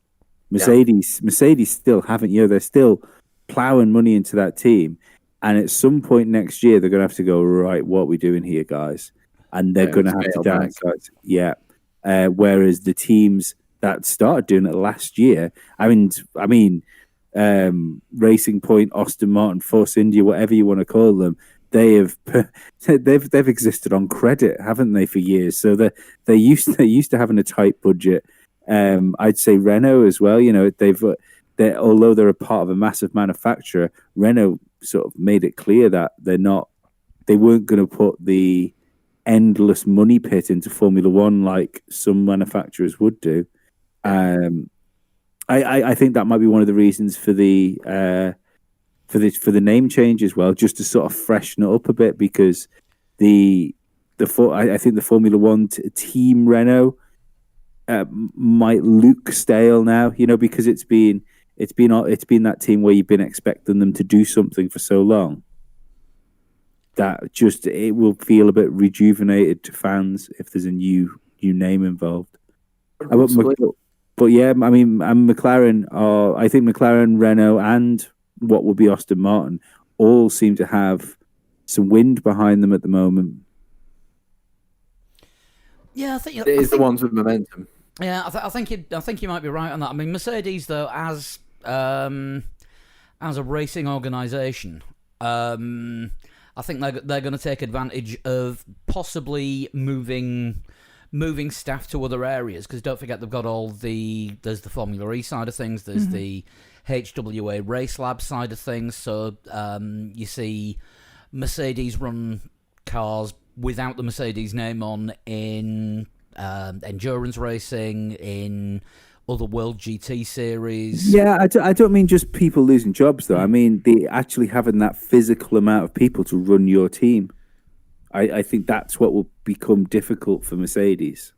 Mercedes still haven't. They're still plowing money into that team. And at some point next year, they're going to have to go, right, what are we doing here, guys? And they're going to have to downsize. Yeah. Whereas the teams that started doing it last year, Racing Point, Aston Martin, Force India, whatever you want to call them, they've existed on credit, haven't they, for years? So they're used to having a tight budget. I'd say Renault as well. Although they're a part of a massive manufacturer, Renault sort of made it clear that they weren't going to put the endless money pit into Formula One like some manufacturers would do. I think that might be one of the reasons for the name change as well, just to sort of freshen it up a bit, because I think the Formula One team Renault might look stale now, because it's been that team where you've been expecting them to do something for so long that it will feel a bit rejuvenated to fans if there's a new name involved. But yeah, McLaren I think McLaren, Renault, and what will be Aston Martin all seem to have some wind behind them at the moment. Yeah, I think it is the ones with momentum. Yeah, I think you might be right on that. I mean, Mercedes though, as a racing organisation, I think they're going to take advantage of possibly moving staff to other areas, because don't forget they've got there's the Formula E side of things, there's the HWA Race Lab side of things. So you see Mercedes run cars without the Mercedes name on in endurance racing, in other World GT series. Yeah, I don't mean just people losing jobs, though. I mean actually having that physical amount of people to run your team. I think that's what will become difficult for Mercedes.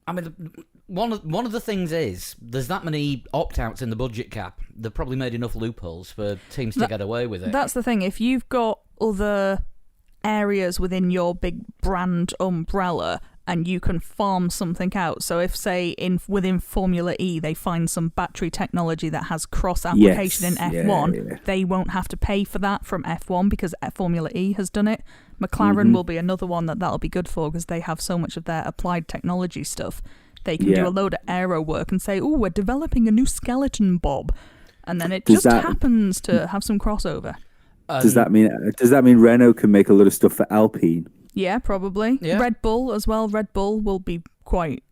I mean, one of the things is there's that many opt-outs in the budget cap. They've probably made enough loopholes for teams to get away with it. That's the thing. If you've got other areas within your big brand umbrella and you can farm something out. So if, say, within Formula E, they find some battery technology that has cross-application in F1, they won't have to pay for that from F1 because Formula E has done it. McLaren will be another one that'll be good for because they have so much of their applied technology stuff. They can do a load of aero work and say, oh, we're developing a new skeleton bob. And then it happens to have some crossover. Does that mean Renault can make a lot of stuff for Alpine? Yeah, probably. Yeah. Red Bull as well. Red Bull will be quite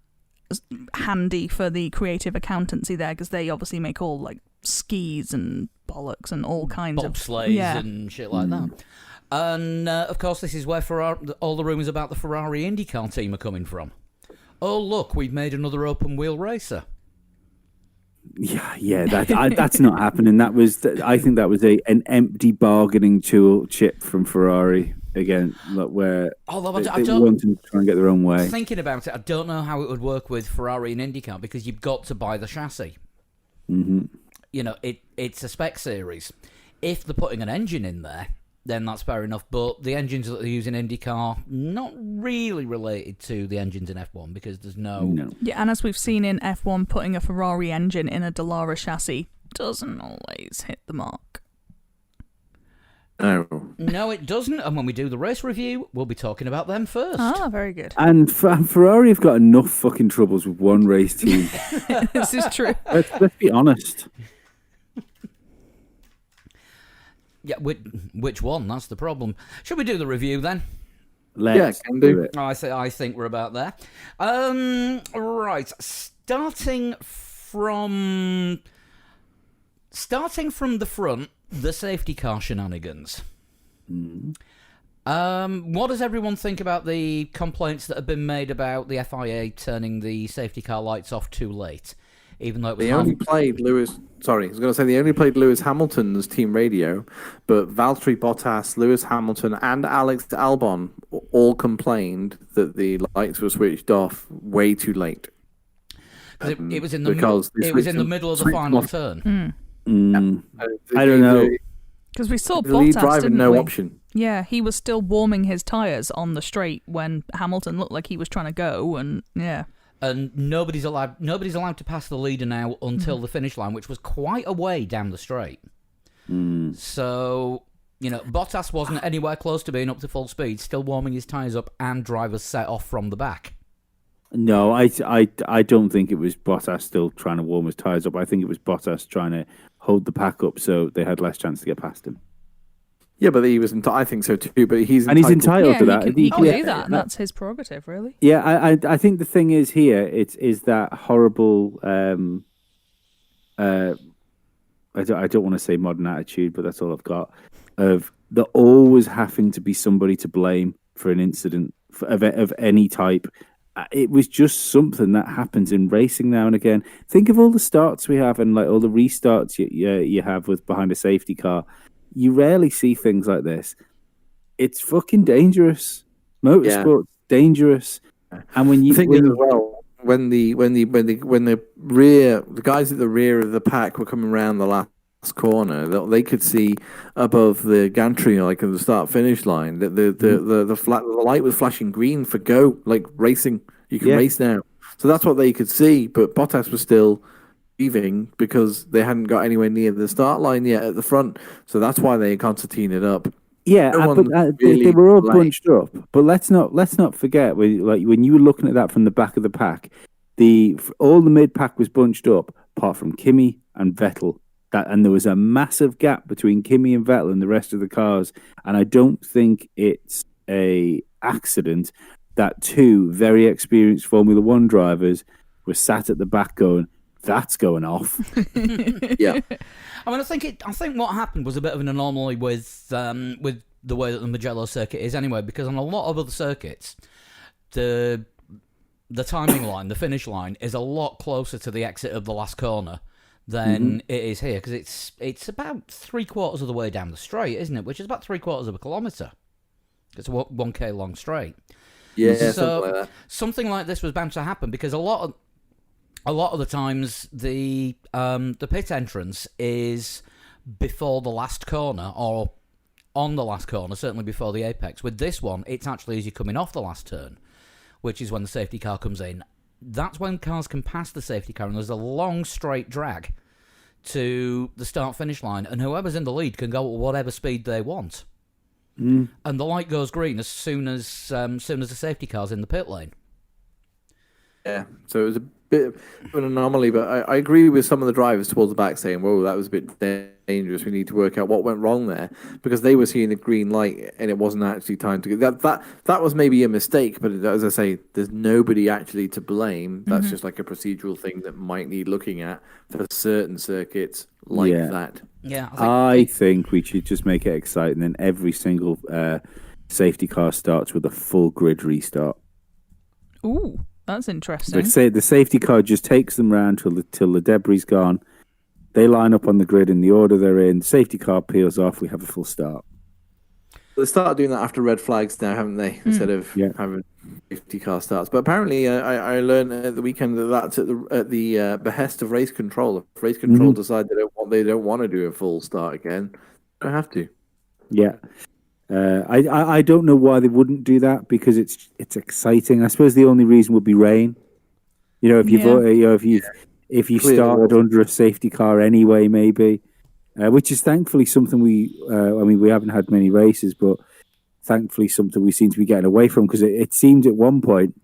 handy for the creative accountancy there because they obviously make all like skis and bollocks and all kinds of bobsleighs and shit like that. And of course, this is where all the rumours about the Ferrari IndyCar team are coming from. Oh, look, we've made another open wheel racer. Yeah, that's not happening. I think that was an empty bargaining tool chip from Ferrari again, where they wanted to try and get their own way. Thinking about it, I don't know how it would work with Ferrari and IndyCar because you've got to buy the chassis. Mm-hmm. You know, it's a spec series. If they're putting an engine in there, then that's fair enough. But the engines that they use in IndyCar, not really related to the engines in F1 because there's no... Yeah, and as we've seen in F1, putting a Ferrari engine in a Dallara chassis doesn't always hit the mark. No, it doesn't. And when we do the race review, we'll be talking about them first. Ah, very good. And Ferrari have got enough fucking troubles with one race team. This is true. Let's be honest. Yeah, which one? That's the problem. Should we do the review then? Let's do it. I think we're about there. Right, starting from the front, the safety car shenanigans. What does everyone think about the complaints that have been made about the FIA turning the safety car lights off too late? Even though it was they only played Lewis Hamilton's team radio, but Valtteri Bottas, Lewis Hamilton, and Alex Albon all complained that the lights were switched off way too late. It was in the middle of the final turn. I don't know. Because we saw the lead Bottas, driver, didn't no we? option. Yeah, he was still warming his tyres on the straight when Hamilton looked like he was trying to go, and yeah. And nobody's allowed to pass the leader now until the finish line, which was quite a way down the straight. So, Bottas wasn't anywhere close to being up to full speed, still warming his tyres up, and drivers set off from the back. No, I don't think it was Bottas still trying to warm his tyres up. I think it was Bottas trying to hold the pack up so they had less chance to get past him. Yeah, but he was. I think so too. But he's entitled to that. He can do that. That's his prerogative, really. Yeah, I think the thing is here, is that horrible. I don't want to say modern attitude, but that's all I've got. Of there always having to be somebody to blame for an incident of any type. It was just something that happens in racing now and again. Think of all the starts we have and like all the restarts you have with behind a safety car. You rarely see things like this. It's fucking dangerous. Motorsport's dangerous. And when you think as well, when the guys at the rear of the pack were coming around the last corner, they could see above the gantry, like at the start finish line, that the light was flashing green for go, like racing. You can race now. So that's what they could see. But Bottas was still leaving because they hadn't got anywhere near the start line yet at the front. So that's why they concertinaed up. Yeah, they were all bunched up. But let's not forget when you were looking at that from the back of the pack, all the mid pack was bunched up apart from Kimi and Vettel. And there was a massive gap between Kimi and Vettel and the rest of the cars. And I don't think it's a accident that two very experienced Formula One drivers were sat at the back going, "That's going off." Yeah. I mean, I think what happened was a bit of an anomaly with the way that the Mugello circuit is anyway, because on a lot of other circuits, the timing line, the finish line, is a lot closer to the exit of the last corner than it is here, because it's about 3/4 of the way down the straight, isn't it? Which is about 3/4 of a kilometre. It's a 1K long straight. Yeah, so something like this was bound to happen, because a lot of the times the pit entrance is before the last corner, or on the last corner, certainly before the apex. With this one, it's actually as you're coming off the last turn, which is when the safety car comes in. That's when cars can pass the safety car, and there's a long straight drag to the start-finish line, and whoever's in the lead can go at whatever speed they want. And the light goes green as soon as the safety car's in the pit lane. Yeah, so it was a bit of an anomaly, but I agree with some of the drivers towards the back saying, whoa, that was a bit dangerous. We need to work out what went wrong there, because they were seeing the green light and it wasn't actually time to go. That was maybe a mistake, but as I say, there's nobody actually to blame. That's just like a procedural thing that might need looking at for certain circuits like that. Yeah, I think we should just make it exciting, and every single safety car starts with a full grid restart. Ooh, that's interesting. Like, say the safety car just takes them round till the debris gone. They line up on the grid in the order they're in. Safety car peels off. We have a full start. They started doing that after red flags now, haven't they? Instead of having safety car starts. But apparently, I learned at the weekend that that's at the behest of race control. If race control decide they don't want to do a full start again, they don't have to. Yeah. I don't know why they wouldn't do that, because it's exciting. I suppose the only reason would be rain. You know, if you started under a safety car anyway, maybe, which is thankfully something we haven't had many races, but thankfully something we seem to be getting away from, because it seemed at one point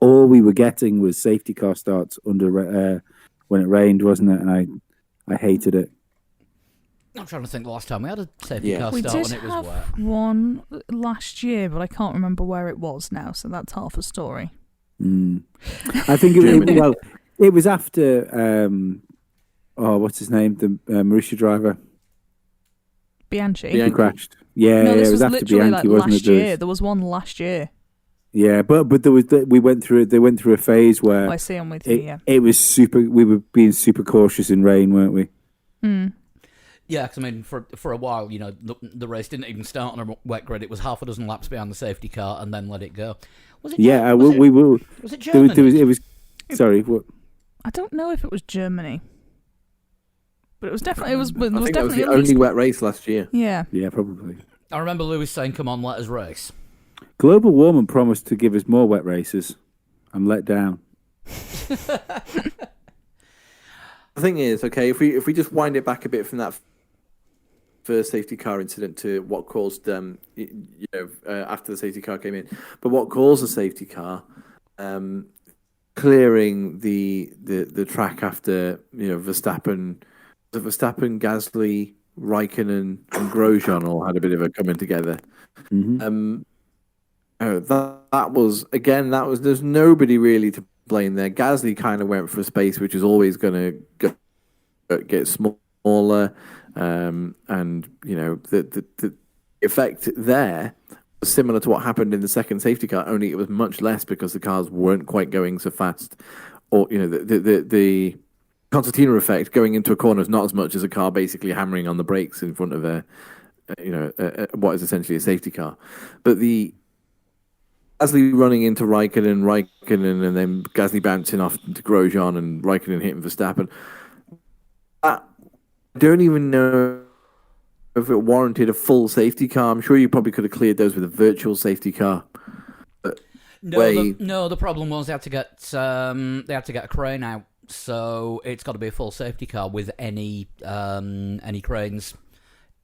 all we were getting was safety car starts under when it rained, wasn't it? And I hated it. I'm trying to think the last time we had a safety car start when it was wet. We did have one last year, but I can't remember where it was now, so that's half a story. I think it was after what's his name, the Marussia driver, Bianchi. He crashed. Yeah, no, this it was after literally Bianchi, like wasn't last it? year. There was one last year. Yeah, but they went through a phase where I see. I'm with you. Yeah, it was super. We were being super cautious in rain, weren't we? Yeah, because I mean, for a while, you know, the race didn't even start on a wet grid. It was half a dozen laps behind the safety car, and then let it go. Was it? Yeah, we were. Was it Germany? It was. Sorry, what? I don't know if it was Germany, but it was definitely. It was. I think definitely that was the only wet race last year. Yeah. Yeah, probably. I remember Lewis saying, "Come on, let us race." Global warming promised to give us more wet races. I'm let down. The thing is, okay, if we just wind it back a bit from that first safety car incident to what caused after the safety car came in, but what caused the safety car clearing the track after Verstappen, Gasly, Raikkonen, and Grosjean all had a bit of a coming together. That was there's nobody really to blame there. Gasly kind of went for a space which is always going to get smaller, and the effect there was similar to what happened in the second safety car, only it was much less because the cars weren't quite going so fast, or the concertina effect going into a corner is not as much as a car basically hammering on the brakes in front of what is essentially a safety car, but the Gasly running into Raikkonen, and then Gasly bouncing off into Grosjean and Raikkonen hitting Verstappen. I don't even know if it warranted a full safety car. I'm sure you probably could have cleared those with a virtual safety car. But the problem was they had to get a crane out, so it's got to be a full safety car with any cranes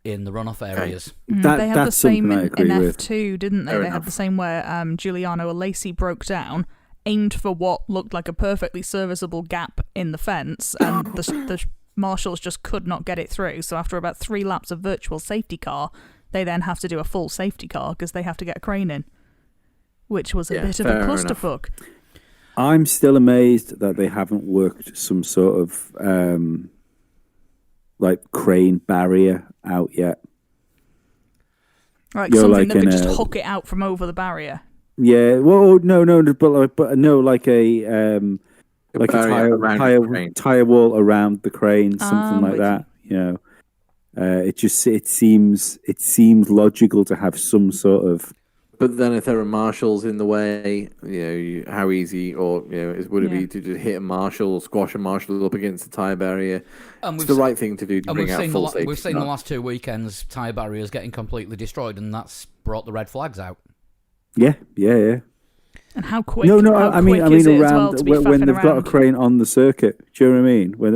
in the runoff areas. They had the same in F2, didn't they? Fair They enough. had the same where Giuliano Alesi broke down, aimed for what looked like a perfectly serviceable gap in the fence, and the marshals just could not get it through. So after about 3 laps of virtual safety car, they then have to do a full safety car because they have to get a crane in, which was a bit of a clusterfuck. I'm still amazed that they haven't worked some sort of crane barrier out yet. Like you're something like that could in just a- hook it out from over the barrier. Yeah, well, no, but no, like a barrier around the crane. tire wall around the crane, something like with that. You know, it seems logical to have some sort of. But then, if there are marshals in the way, how easy would it be to just hit a marshal, squash a marshal up against the tyre barrier? It's the right thing to do to bring out full safety. We've seen the last 2 weekends tyre barriers getting completely destroyed, and that's brought the red flags out. Yeah. And how quick? No, how I mean quick is it as around well to be when they've faffing got a around? crane on the circuit. Do you know what I mean? When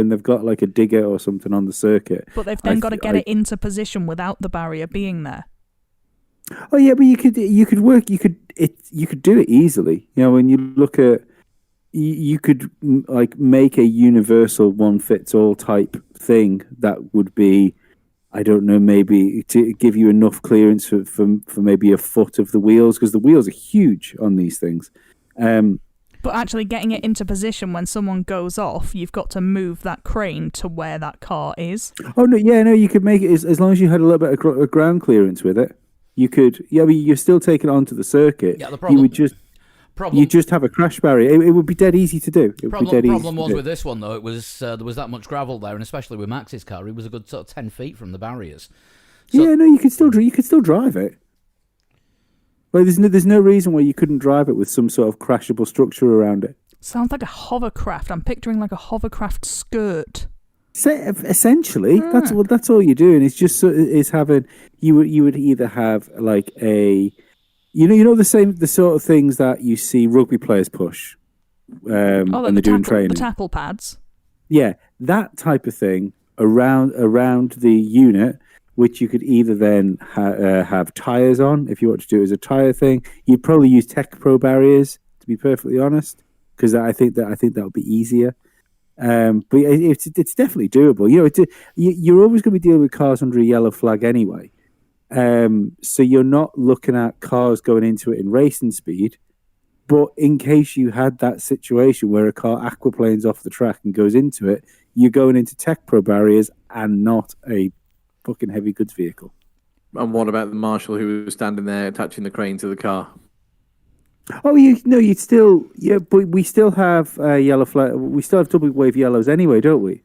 they've got like a digger or something on the circuit. But they've then got to get it into position without the barrier being there. Oh yeah, but you could do it easily. You know, when you look at, you could like make a universal one fits all type thing that would be, I don't know, maybe to give you enough clearance for maybe a foot of the wheels, because the wheels are huge on these things. But actually getting it into position when someone goes off, you've got to move that crane to where that car is. Oh no, you could make it as long as you had a little bit of ground clearance with it. You could, but you're still taking it onto the circuit. Yeah, the problem. You would just have a crash barrier. It would be dead easy to do. The problem was with this one though, it was there was that much gravel there, and especially with Max's car, he was a good sort of 10 feet from the barriers. So, yeah, no, you could still drive it. Well, there's no reason why you couldn't drive it with some sort of crashable structure around it. Sounds like a hovercraft. I'm picturing like a hovercraft skirt. Essentially, that's all you're doing. It's just having you would either have like a, the sort of things that you see rugby players push when they're doing training. The tackle pads. Yeah, that type of thing around the unit, which you could either then have tires on if you want to do it as a tire thing. You'd probably use Tech Pro barriers, to be perfectly honest, because I think that would be easier. But it's definitely doable. You're always going to be dealing with cars under a yellow flag anyway. So you're not looking at cars going into it in racing speed. But in case you had that situation where a car aquaplanes off the track and goes into it, you're going into Tech Pro barriers and not a fucking heavy goods vehicle. And what about the marshal who was standing there attaching the crane to the car? Oh, but we still have yellow flag. We still have double wave yellows anyway, don't we?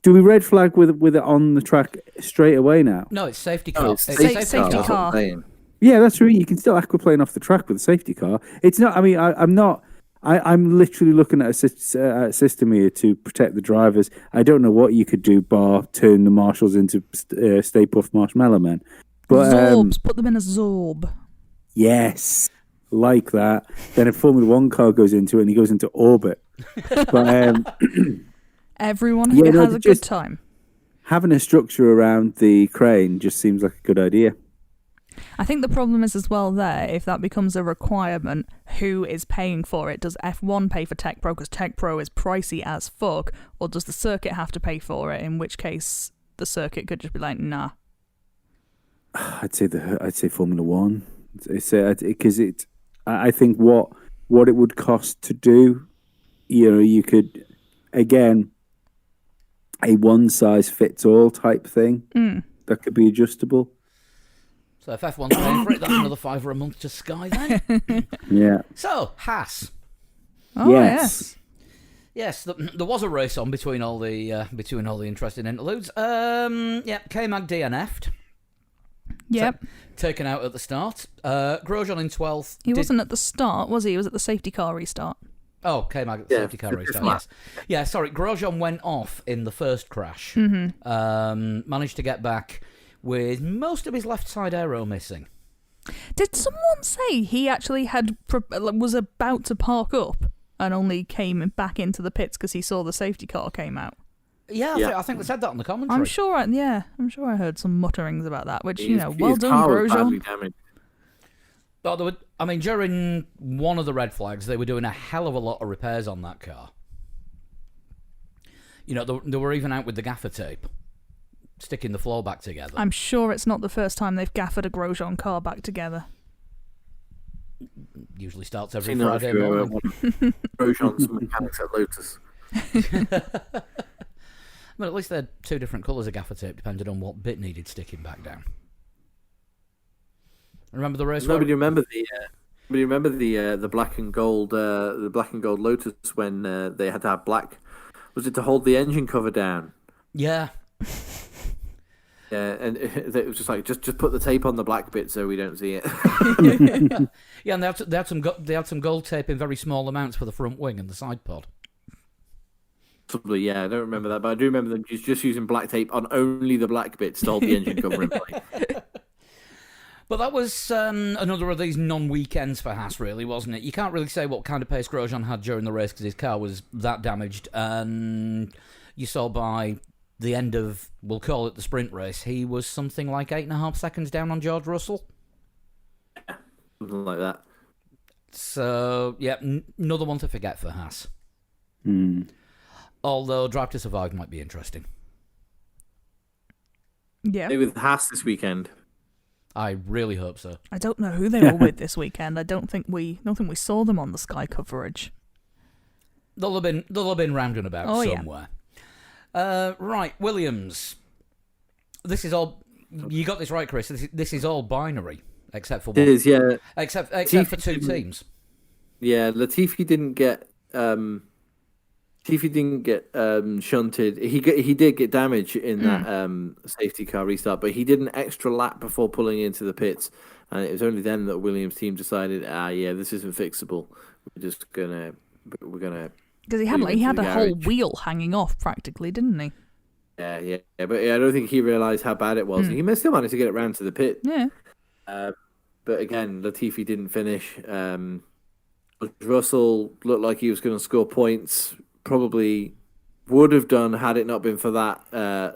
Do we red flag with it on the track straight away now? No, it's safety car. It's safety car. Yeah, that's right. You can still aquaplane off the track with a safety car. It's not. I mean, I'm not. I'm literally looking at a system here to protect the drivers. I don't know what you could do, bar turn the marshals into Stay Puft Marshmallow Men. But Zorbs, put them in a Zorb. Yes. Like that. Then a Formula One car goes into it and he goes into orbit. But everyone has a good time. Having a structure around the crane just seems like a good idea. I think the problem is as well there, if that becomes a requirement, who is paying for it? Does F1 pay for Tech Pro because Tech Pro is pricey as fuck, or does the circuit have to pay for it? In which case, the circuit could just be like, nah. I'd say Formula One. Because I think what it would cost to do, you could, again, a one size fits all type thing that could be adjustable. So if F1's paying for it, that's another £5 a month to Sky then. Yeah. So, Haas. Oh, yes. Yes, there was a race on between all the interesting interludes. K-Mag DNF'd. Yep. So, taken out at the start. Grosjean in 12th. He wasn't at the start, was he? He was at the safety car restart. Oh, K-Mag at the safety car restart, yes. Yeah, sorry, Grosjean went off in the first crash. Mm-hmm. Managed to get back with most of his left side aero missing. Did someone say he actually was about to park up and only came back into the pits because he saw the safety car came out? Yeah, I think they said that on the commentary. I'm sure I heard some mutterings about that, which, well his done, car was Grosjean. badly damaged. But during one of the red flags, they were doing a hell of a lot of repairs on that car. They were even out with the gaffer tape, sticking the floor back together. I'm sure it's not the first time they've gaffered a Grosjean car back together. Usually starts every Friday morning. Grosjean's mechanics at Lotus. Well, at least they're two different colours of gaffer tape, depending on what bit needed sticking back down. Remember the race? Nobody remember the black and gold Lotus when they had to have black. Was it to hold the engine cover down? Yeah. Yeah, and it was just like just put the tape on the black bit so we don't see it. Yeah, and they had some gold tape in very small amounts for the front wing and the side pod. Possibly, yeah, I don't remember that, but I do remember them just using black tape on only the black bits to hold the engine cover in place. But that was another of these non-weekends for Haas, really, wasn't it? You can't really say what kind of pace Grosjean had during the race because his car was that damaged. And you saw by the end of, we'll call it the sprint race, he was something like 8.5 seconds down on George Russell. Something like that. So, yeah, another one to forget for Haas. Although Drive to Survive might be interesting. Yeah. Maybe with Haas this weekend. I really hope so. I don't know who they were with this weekend. I don't think we saw them on the Sky coverage. They'll have been round and about somewhere. Yeah. Right, Williams. This is all. You got this right, Chris. This is all binary, except for one. It is, yeah. Except for two teams. Yeah, Latifi didn't get. Latifi didn't get shunted. He did get damage in that safety car restart, but he did an extra lap before pulling into the pits, and it was only then that Williams' team decided, this isn't fixable. We're gonna because he had a whole wheel hanging off practically, didn't he? Yeah, but I don't think he realised how bad it was. He still managed to get it round to the pit. Yeah. But again, Latifi didn't finish. Russell looked like he was going to score points. Probably would have done had it not been for that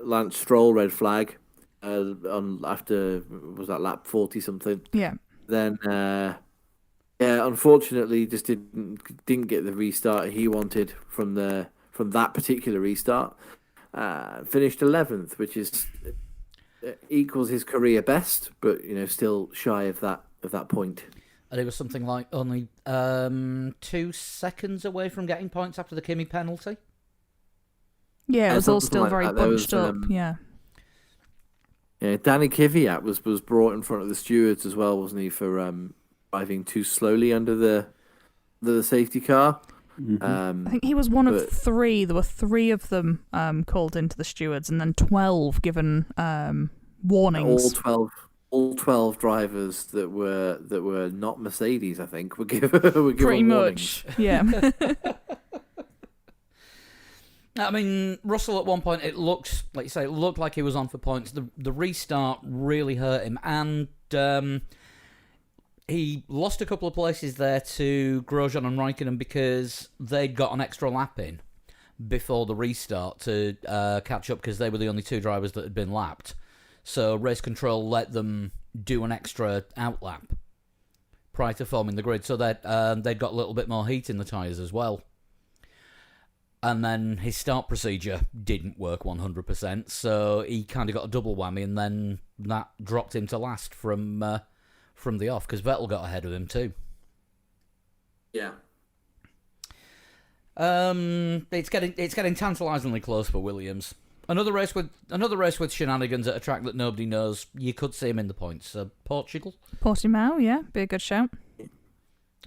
Lance Stroll red flag after was that lap 40 something. Yeah. Then unfortunately just didn't get the restart he wanted from that particular restart. Finished 11th, which is equals his career best, but still shy of that point. And it was something like only 2 seconds away from getting points after the Kimi penalty. Yeah, it was all still like very bunched up. Yeah. Yeah, Danny Kvyat was brought in front of the stewards as well, wasn't he, for driving too slowly under the safety car. I think he was one of 3. There were 3 of them called into the stewards, and then 12 given warnings. All 12 drivers that were not Mercedes, I think, were given pretty warnings. Much, yeah. I mean, Russell at one point, it looked like he was on for points. The restart really hurt him, and he lost a couple of places there to Grosjean and Raikkonen because they'd got an extra lap in before the restart to catch up because they were the only 2 drivers that had been lapped. So race control let them do an extra outlap prior to forming the grid, so that they'd got a little bit more heat in the tyres as well. And then his start procedure didn't work 100%, so he kind of got a double whammy, and then that dropped him to last from the off, because Vettel got ahead of him too. Yeah. It's getting tantalisingly close for Williams. Another race with shenanigans at a track that nobody knows. You could see him in the points. Portugal? Portimao, yeah, be a good shout.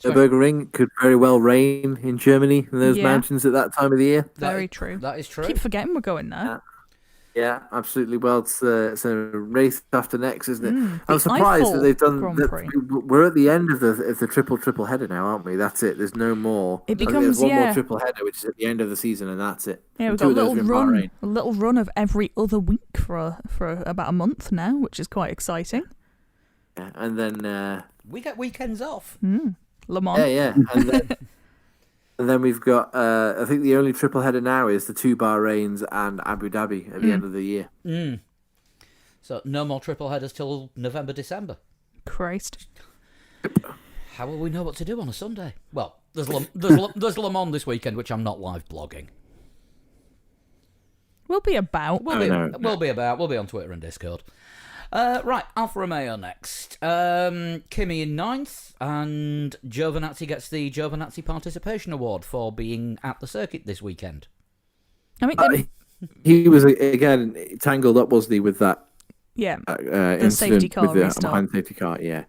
Nürburgring could very well rain in Germany in those mountains at that time of the year. Very true. That is true. Keep forgetting we're going there. Yeah, absolutely. Well, it's a race after next, isn't it? I'm surprised that they've done that. We're at the end of the triple header now, aren't we? That's it. There's no more. It becomes there's one more triple header, which is at the end of the season, and that's it. Yeah, we've got a little run of every other week for about a month now, which is quite exciting. Yeah, and then we get weekends off. Le Mans. Yeah, and then we've got, I think the only triple header now is the 2 Bahrains and Abu Dhabi at the end of the year. So no more triple headers till November, December. Christ. How will we know what to do on a Sunday? Well, there's Le Mans this weekend, which I'm not live blogging. We'll be about. We'll be on Twitter and Discord. Right, Alfa Romeo next. Kimi in 9th, and Giovinazzi gets the Giovinazzi Participation Award for being at the circuit this weekend. I mean, he was again tangled up, wasn't he, with that incident safety car with the restart. behind the safety car. Yeah,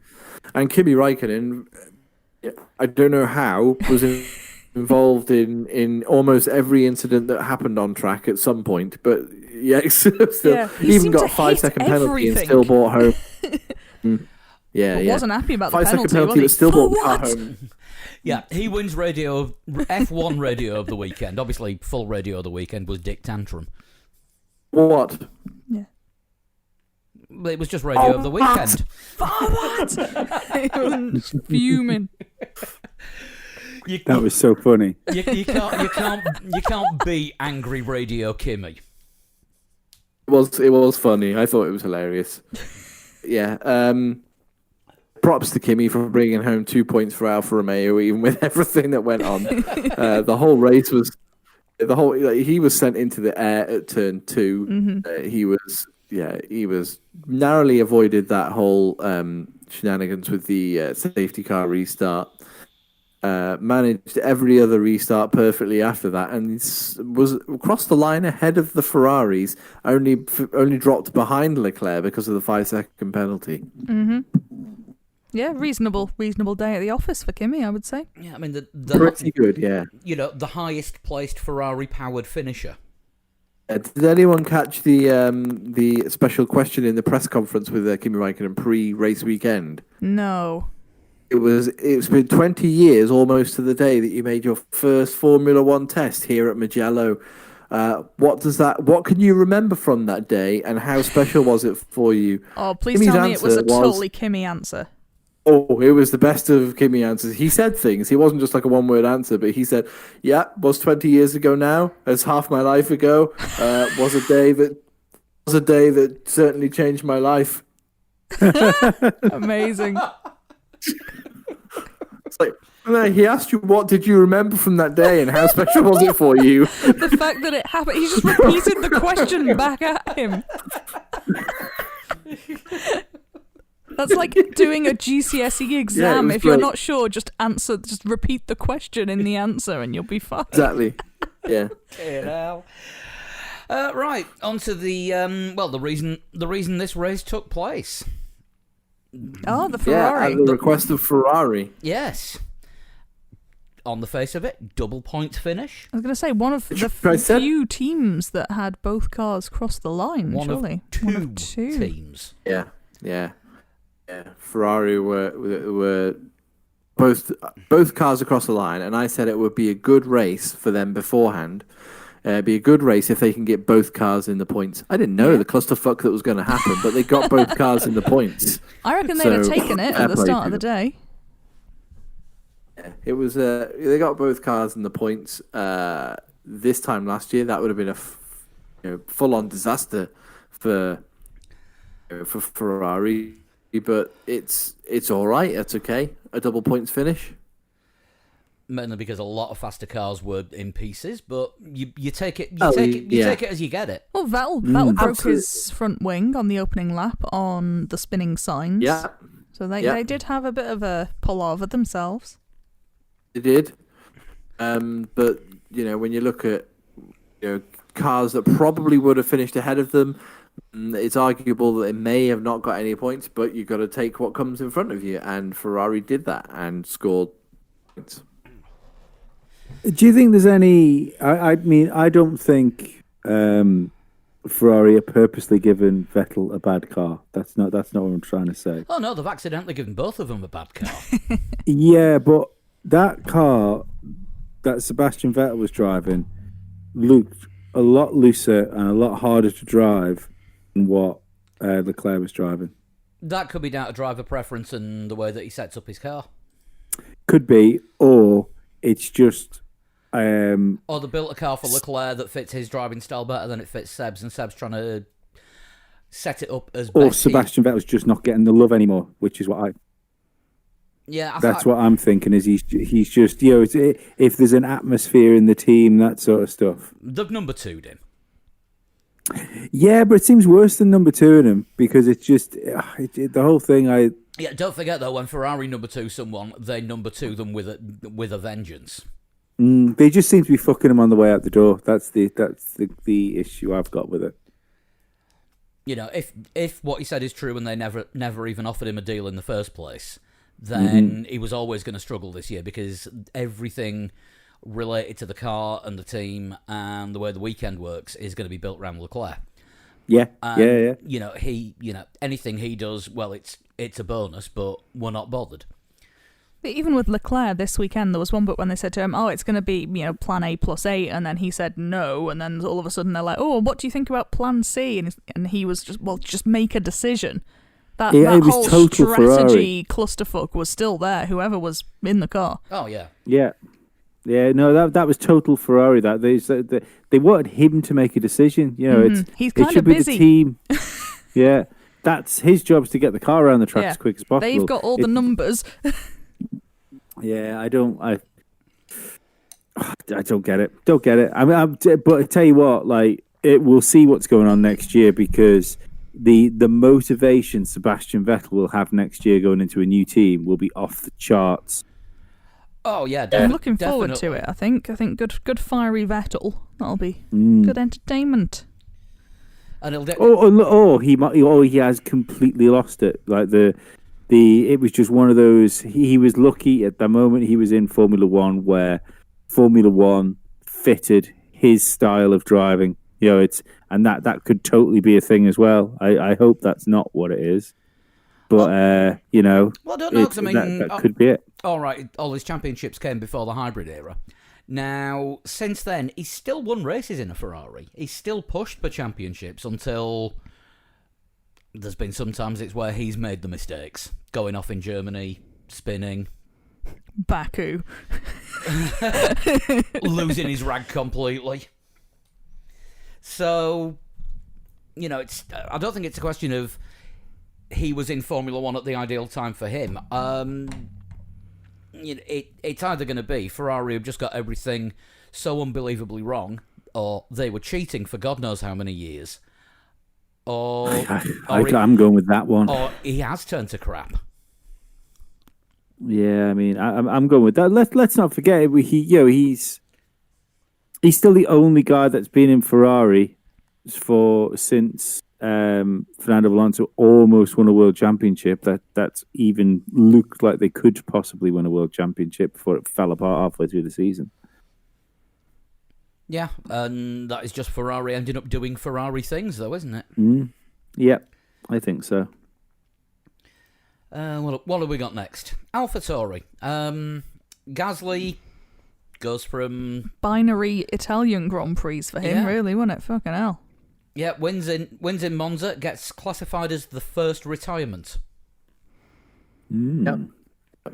and Kimi Räikkönen, I don't know how, was involved in almost every incident that happened on track at some point, but he even got a 5-second penalty and still brought home. Wasn't happy about the 5-second penalty, but still brought the car what? home. Yeah, he wins F1 radio of the weekend. Obviously, full radio of the weekend was Dick Tantrum. What? Yeah. It was just radio of the weekend. What? He was fuming. That was so funny. You can't beat angry radio Kimmy. It was funny. I thought it was hilarious. Yeah. Props to Kimi for bringing home 2 points for Alfa Romeo, even with everything that went on. The whole race was he was sent into the air at turn 2. Mm-hmm. He was narrowly avoided that whole shenanigans with the safety car restart. Managed every other restart perfectly after that, and was across the line ahead of the Ferraris. Only dropped behind Leclerc because of the 5-second penalty. Mm-hmm. Yeah, reasonable day at the office for Kimi, I would say. Yeah, I mean the pretty good. Yeah, the highest placed Ferrari powered finisher. Did anyone catch the special question in the press conference with Kimi Räikkönen pre-race weekend? No. It's been 20 years almost to the day that you made your first Formula One test here at Mugello. What can you remember from that day, and how special was it for you? Oh, please tell me it was a totally Kimi answer. Oh, it was the best of Kimi answers. He said things. He wasn't just like a one-word answer, but he said, "Yeah, was 20 years ago now, as half my life ago. Was a day that certainly changed my life." Amazing. It's like, he asked you, what did you remember from that day, and how special was it for you? The fact that it happened, he just repeated the question back at him. That's like doing a GCSE exam. If you're not sure, just repeat the question in the answer and you'll be fine. Exactly. Yeah. Right, on to the reason this race took place. Oh, the Ferrari. Yeah, at the request of Ferrari. Yes. On the face of it, double point finish. I was going to say, one of the few teams that had both cars cross the line, surely. One of two teams. Yeah. Ferrari were both cars across the line, and I said it would be a good race for them beforehand. Be a good race if they can get both cars in the points. I didn't know the clusterfuck that was going to happen, but they got both cars in the points. I reckon they'd have taken it at the start of the day. Yeah, it was. They got both cars in the points. This time last year, that would have been a full-on disaster for Ferrari. But it's all right. It's okay. A double points finish. Mainly because a lot of faster cars were in pieces, but you take it. You take it as you get it. Well, Vettel broke his front wing on the opening lap on the spinning signs. Yeah. So they did have a bit of a palaver themselves. They did. But when you look at cars that probably would have finished ahead of them, it's arguable that they may have not got any points. But you've got to take what comes in front of you, and Ferrari did that and scored points. Do you think there's any? I mean, I don't think Ferrari are purposely given Vettel a bad car. That's not what I'm trying to say. Oh no, they've accidentally given both of them a bad car. Yeah, but that car that Sebastian Vettel was driving looked a lot looser and a lot harder to drive than what Leclerc was driving. That could be down to driver preference and the way that he sets up his car. Could be, or it's just. Or they built a car for Leclerc that fits his driving style better than it fits Seb's, and Seb's trying to set it up as best. Or Sebastian Vettel's just not getting the love anymore, which is what that's what I'm thinking. Is he's just if there's an atmosphere in the team, that sort of stuff. They've number two'd him. Yeah, but it seems worse than number two in him because it's just the whole thing. Yeah, don't forget though, when Ferrari number two someone, they number two them with a vengeance. They just seem to be fucking him on the way out the door. That's the issue I've got with it. you know, if what he said is true and they never even offered him a deal in the first place, then he was always going to struggle this year because everything related to the car and the team and the way the weekend works is going to be built around Leclerc. Yeah. You know, anything he does, well, it's a bonus, but we're not bothered. Even with Leclerc this weekend, there was one bit when they said to him, "Oh, it's going to be, you know, Plan A plus 8," and then he said no, and then all of a sudden they're like, "Oh, what do you think about Plan C?" And he was just, "Well, just make a decision." That whole strategy clusterfuck was still there. Whoever was in the car. Oh yeah. Yeah, no, that was total Ferrari. That they wanted him to make a decision. You know, he's kind of Be busy. the team. Yeah, that's his job, is to get the car around the track as quick as possible. They've got all the numbers. Yeah, I don't get it. Don't get it. I mean, but I tell you what, like, we'll see what's going on next year, because the motivation Sebastian Vettel will have next year going into a new team will be off the charts. Oh yeah, I'm looking forward to it. I think good fiery Vettel. That'll be good entertainment. And he has completely lost it. Like it was just one of those. He was lucky at the moment he was in Formula One, where Formula One fitted his style of driving. You know, and that could totally be a thing as well. I hope that's not what it is. But, you know, well, I don't know, 'cause I mean, that could be it. All right, all his championships came before the hybrid era. Now, since then, he's still won races in a Ferrari. He's still pushed for championships until there's been sometimes it's where he's made the mistakes. Going off in Germany, spinning. Baku. Losing his rag completely. So, you know, I don't think it's a question of he was in Formula One at the ideal time for him. You know, it's either going to be Ferrari have just got everything so unbelievably wrong, or they were cheating for God knows how many years, or I'm going with that one. Or he has turned to crap. Yeah, I mean, I'm going with that. Let's not forget, he's still the only guy that's been in Ferrari since Fernando Alonso almost won a world championship. That's even looked like they could possibly win a world championship before it fell apart halfway through the season. Yeah, and that is just Ferrari ending up doing Ferrari things, though, isn't it? Yeah, I think so. What have we got next? AlphaTauri. Gasly goes from binary Italian Grand Prix for him, really, wasn't it? Fucking hell. Yeah, wins in Monza, gets classified as the first retirement. Yep.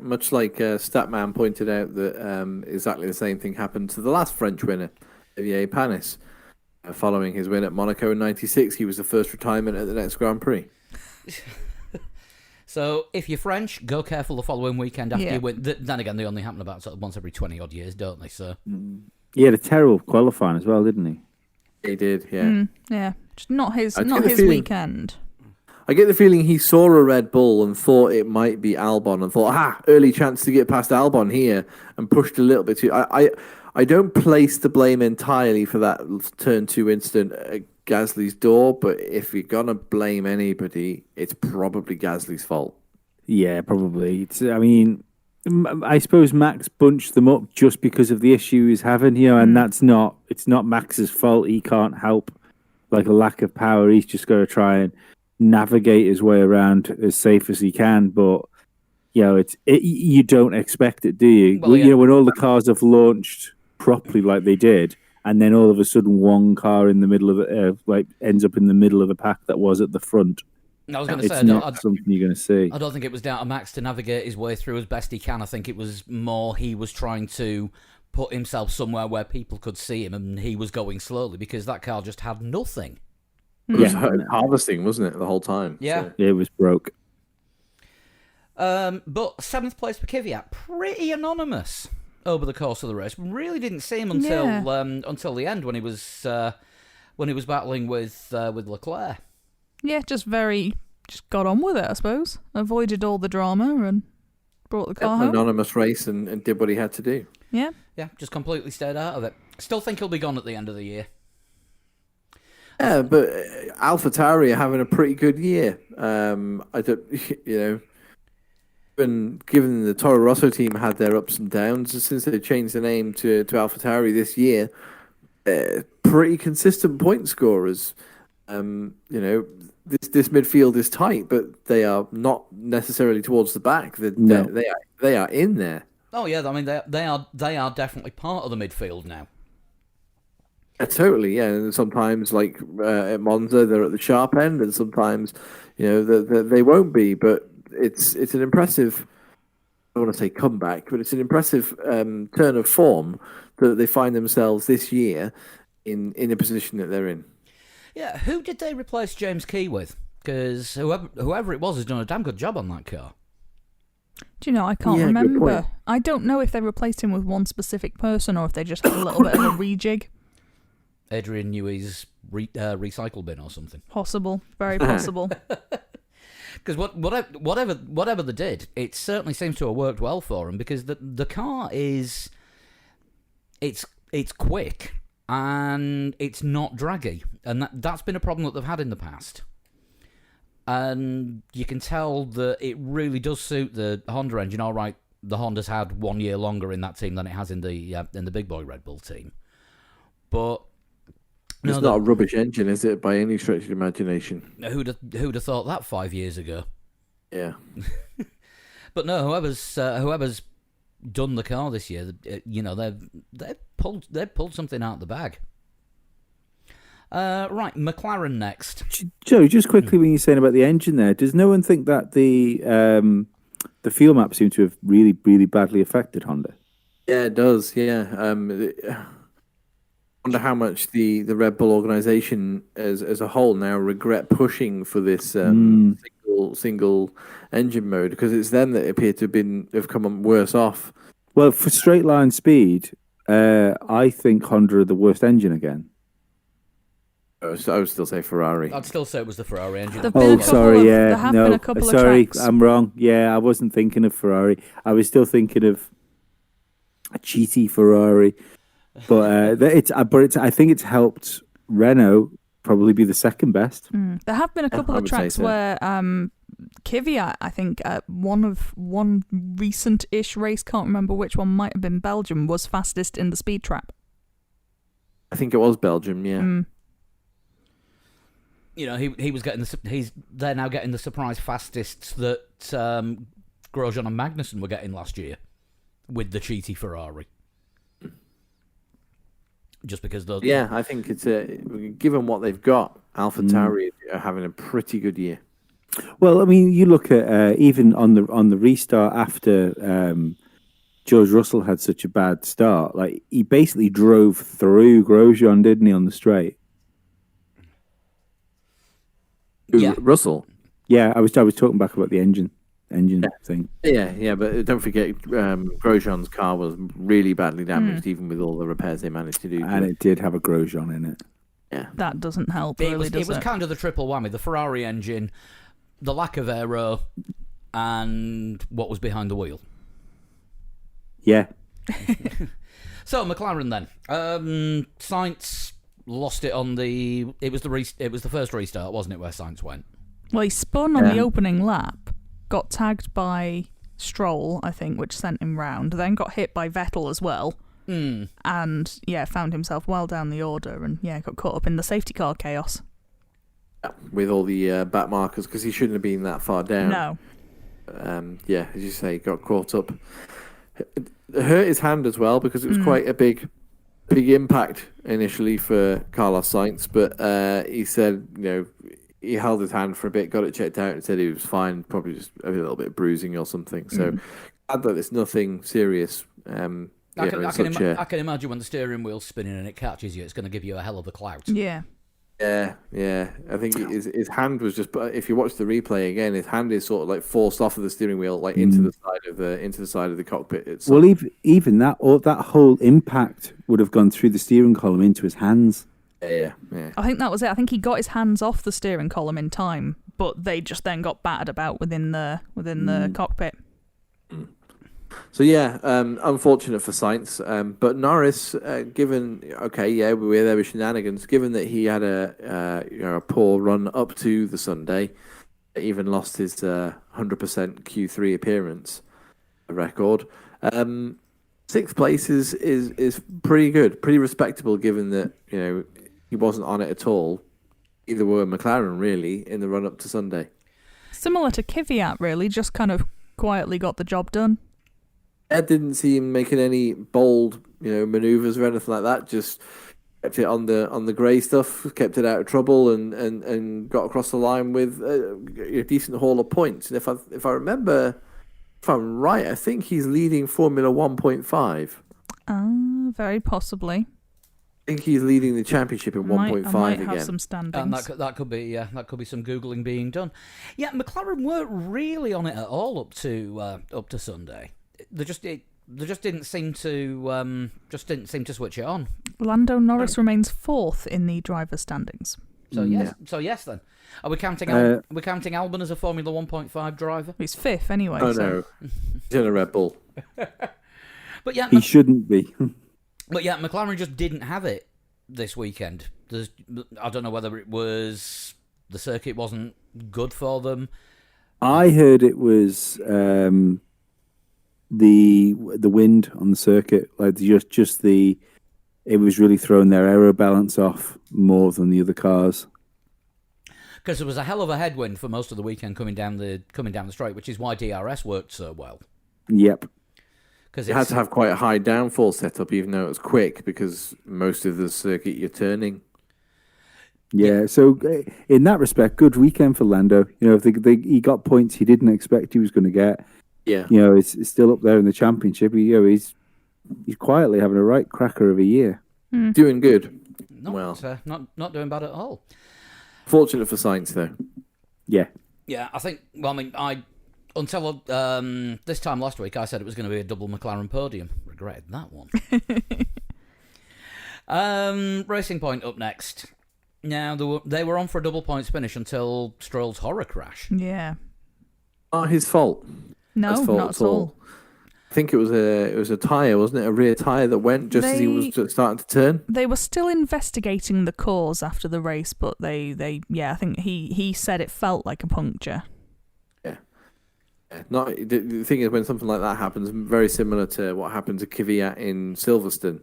Much like Statman pointed out that exactly the same thing happened to the last French winner, Olivier Panis. Following his win at Monaco in '96, he was the first retirement at the next Grand Prix. So if you're French, go careful the following weekend after you win. Then again, they only happen about sort of once every 20 odd years, don't they? So he had a terrible qualifying as well, didn't he? He did, yeah. Yeah, just not his weekend. I get the feeling he saw a Red Bull and thought it might be Albon and thought, early chance to get past Albon here, and pushed a little bit too. I don't place the blame entirely for that turn 2 incident at Gasly's door, but if you're going to blame anybody, it's probably Gasly's fault. Yeah, probably. I suppose Max bunched them up just because of the issue he's having, and it's not Max's fault. He can't help like a lack of power. He's just got to try and navigate his way around as safe as he can. But you don't expect it, do you? Well, when all the cars have launched properly like they did, and then all of a sudden one car in the middle of it ends up in the middle of the pack that was at the front. I was going to say, something you're going to see. I don't think it was down to Max to navigate his way through as best he can. I think it was more he was trying to put himself somewhere where people could see him, and he was going slowly because that car just had nothing. It was harvesting, wasn't it, the whole time? Yeah. So. It was broke. But 7th place for Kvyat, pretty anonymous over the course of the race. Really didn't see him until the end when he was battling with Leclerc. Yeah, just got on with it, I suppose. Avoided all the drama and brought the car home. Anonymous race and did what he had to do. Yeah. Yeah, just completely stayed out of it. Still think he'll be gone at the end of the year. Yeah, but AlphaTauri are having a pretty good year. I don't, given the Toro Rosso team had their ups and downs since they changed the name to AlphaTauri this year, pretty consistent point scorers. This midfield is tight, but they are not necessarily towards the back. They are in there. Oh yeah, I mean they are definitely part of the midfield now. Totally, yeah. And sometimes, like at Monza, they're at the sharp end, and sometimes, they won't be. But it's an impressive. I don't want to say comeback, but it's an impressive turn of form that they find themselves this year in a position that they're in. Yeah, who did they replace James Key with? Because whoever it was has done a damn good job on that car. Do you know, I can't remember. I don't know if they replaced him with one specific person or if they just had a little bit of a rejig. Adrian Newey's recycle bin or something. Possible, very possible. Because whatever they did, it certainly seems to have worked well for them. Because the car it's quick and it's not draggy, and that's been a problem that they've had in the past. And you can tell that it really does suit the Honda engine. All right, the Honda's had 1 year longer in that team than it has in the big boy Red Bull team, but. It's not a rubbish engine, is it, by any stretch of the imagination? Who'd have thought that 5 years ago? Yeah. But no, whoever's done the car this year, they've pulled something out of the bag. Right, McLaren next. Joe, just quickly, when you're saying about the engine there, does no one think that the fuel map seemed to have really, really badly affected Honda? Yeah, it does. Yeah. I wonder how much the Red Bull organization as a whole now regret pushing for this single engine mode, because it's them that appear to have come worse off. Well, for straight line speed, I think Honda are the worst engine again. So I would still say Ferrari. I'd still say it was the Ferrari engine. There have been a couple of tracks. I'm wrong. Yeah, I wasn't thinking of Ferrari. I was still thinking of a cheaty Ferrari. But I think it's helped Renault probably be the second best. There have been a couple of tracks where Kvyat, I think, one recent-ish race, can't remember which one, might have been Belgium, was fastest in the speed trap. I think it was Belgium, yeah. He was getting they're now getting the surprise fastest that Grosjean and Magnussen were getting last year with the cheaty Ferrari. Just because those... Yeah, I think it's given what they've got, AlphaTauri are having a pretty good year. Well, I mean, you look at even on the restart after George Russell had such a bad start. Like, he basically drove through Grosjean, didn't he, on the straight? Yeah. Russell. Yeah, I was talking back about the engine thing. Yeah, but don't forget, Grosjean's car was really badly damaged, even with all the repairs they managed to do. And it did have a Grosjean in it. Yeah, that doesn't help. It was kind of the triple whammy: the Ferrari engine, the lack of aero, and what was behind the wheel. Yeah. So McLaren then, Sainz lost it on the. It was the first restart, wasn't it, where Sainz went? Well, he spun on the opening lap, got tagged by Stroll, I think, which sent him round. Then got hit by Vettel as well, and found himself well down the order, and got caught up in the safety car chaos. Yeah, with all the back markers, because he shouldn't have been that far down. No. As you say, got caught up. It hurt his hand as well, because it was quite a big impact initially for Carlos Sainz, but he said, he held his hand for a bit, got it checked out, and said he was fine, probably just a little bit of bruising or something. So glad that it's nothing serious. I can imagine when the steering wheel's spinning and it catches you, it's going to give you a hell of a clout. Yeah. Yeah. I think his hand was just. If you watch the replay again, his hand is sort of like forced off of the steering wheel, like into the side of the cockpit itself. Well, even that whole impact would have gone through the steering column into his hands. Yeah. I think that was it. I think he got his hands off the steering column in time, but they just then got battered about within the cockpit. So yeah, unfortunate for Sainz, but Norris, given we were there with shenanigans. Given that he had a poor run up to the Sunday, even lost his 100% Q3 appearance record. Sixth place is pretty good, pretty respectable, given that he wasn't on it at all. Either were McLaren really in the run up to Sunday. Similar to Kvyat, really, just kind of quietly got the job done. Ed didn't see him making any bold, manoeuvres or anything like that. Just kept it on the grey stuff, kept it out of trouble, and got across the line with a decent haul of points. And if I remember, if I'm right, I think he's leading Formula 1.5. Very possibly. I think he's leading the championship in 1.5 might again. Have some standings. And that could be some googling being done. Yeah, McLaren weren't really on it at all up to Sunday. They just didn't seem to switch it on. Lando Norris remains fourth in the driver's standings. So yes, then are we counting Albon as a Formula 1.5 driver? He's fifth anyway. Oh no, he's in a Red Bull. But yeah, he shouldn't be. But yeah, McLaren just didn't have it this weekend. I don't know whether it was the circuit wasn't good for them. I heard it was the wind on the circuit, like it was really throwing their aero balance off more than the other cars. Because there was a hell of a headwind for most of the weekend coming down the straight, which is why DRS worked so well. Yep. Because it had to have quite a high downfall setup, even though it was quick, because most of the circuit you're turning. Yeah, so in that respect, good weekend for Lando. If he got points he didn't expect he was going to get. Yeah, it's still up there in the championship. He's quietly having a right cracker of a year. Doing good. Not doing bad at all. Fortunate for Sainz, though. Yeah. Yeah, I think. Well, I mean, until this time last week, I said it was going to be a double McLaren podium. Regretted that one. Racing Point up next. Now, they were on for a double points finish until Stroll's horror crash. Yeah. Not his fault. No, not at all. I think it was a tyre, wasn't it? A rear tyre that went just as he was starting to turn. They were still investigating the cause after the race, but I think he said it felt like a puncture. The thing is, when something like that happens, very similar to what happened to Kvyat in Silverstone,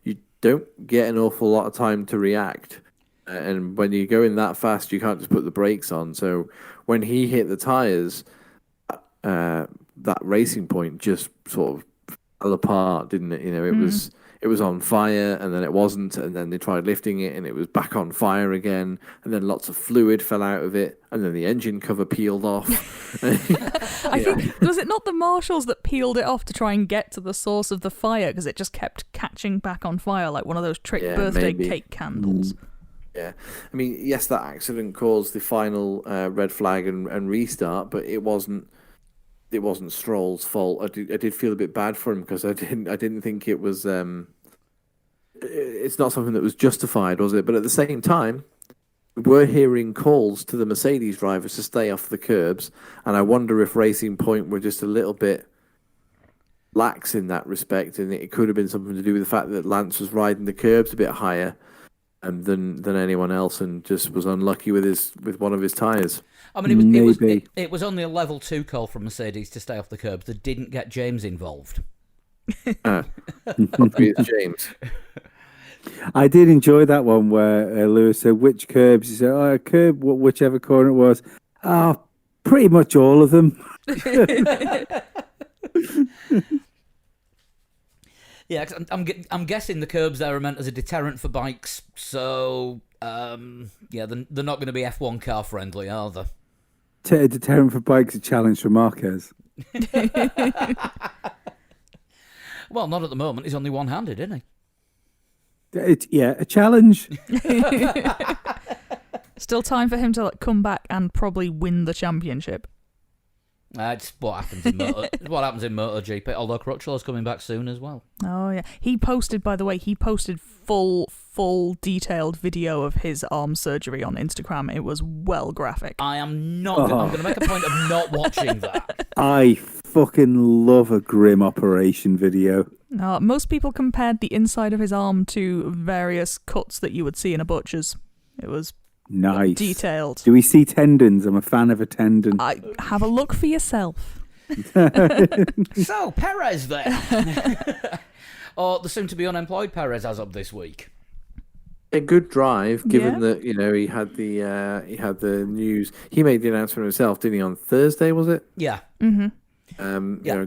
you don't get an awful lot of time to react. And when you're going that fast, you can't just put the brakes on. So when he hit the tyres, that Racing Point just sort of fell apart, didn't it? It was on fire, and then it wasn't, and then they tried lifting it, and it was back on fire again, and then lots of fluid fell out of it, and then the engine cover peeled off. I think, was it not the marshals that peeled it off to try and get to the source of the fire, because it just kept catching back on fire like one of those trick birthday cake candles? Yeah, I mean, yes, that accident caused the final red flag and restart, but it wasn't Stroll's fault. I did feel a bit bad for him because I didn't think it was. It's not something that was justified, was it? But at the same time, we're hearing calls to the Mercedes drivers to stay off the curbs, and I wonder if Racing Point were just a little bit lax in that respect, and it could have been something to do with the fact that Lance was riding the curbs a bit higher than anyone else, and just was unlucky with one of his tyres. I mean, it was only a level 2 call from Mercedes to stay off the curbs that didn't get James involved. James. I did enjoy that one where Lewis said, which curbs? He said, a curb, whichever corner it was. Pretty much all of them. Yeah, cause I'm guessing the curbs there are meant as a deterrent for bikes, so they're not going to be F1 car friendly, are they? A deterrent for bikes, a challenge for Marquez. Well, not at the moment. He's only one-handed, isn't he? A challenge. Still time for him to come back and probably win the championship. It's what happens in MotoGP. Although Crutchell's coming back soon as well. Oh yeah, he posted full detailed video of his arm surgery on Instagram. It was well graphic. I am not. I'm going to make a point of not watching that. I fucking love a grim operation video. Most people compared the inside of his arm to various cuts that you would see in a butcher's. It was nice, detailed. Do we see tendons? I'm a fan of a tendon. Have a look for yourself. So Perez there, or the soon-to-be unemployed Perez as of this week. A good drive, given that he had the news. He made the announcement himself, didn't he? On Thursday, was it? Yeah. Mm-hmm.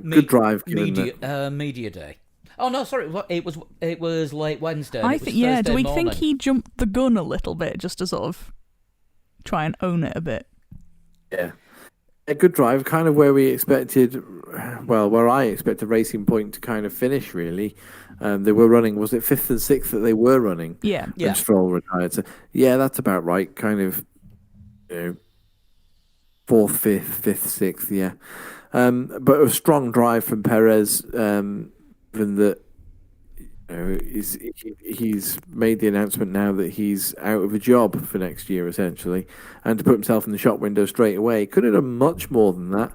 Good drive. Media day. Oh no, sorry. It was late Wednesday. I think. Yeah. Do we morning. think he jumped the gun a little bit just to sort of try and own it a bit? Yeah. A good drive, kind of where we expected, where I expected Racing Point to kind of finish, really. They were running, was it 5th and 6th that they were running? Yeah. When Stroll retired. So, yeah, that's about right. Kind of, 4th, 5th, 5th, 6th, yeah. But a strong drive from Perez, given that he's made the announcement now that he's out of a job for next year, essentially, and to put himself in the shop window straight away. Could have done much more than that.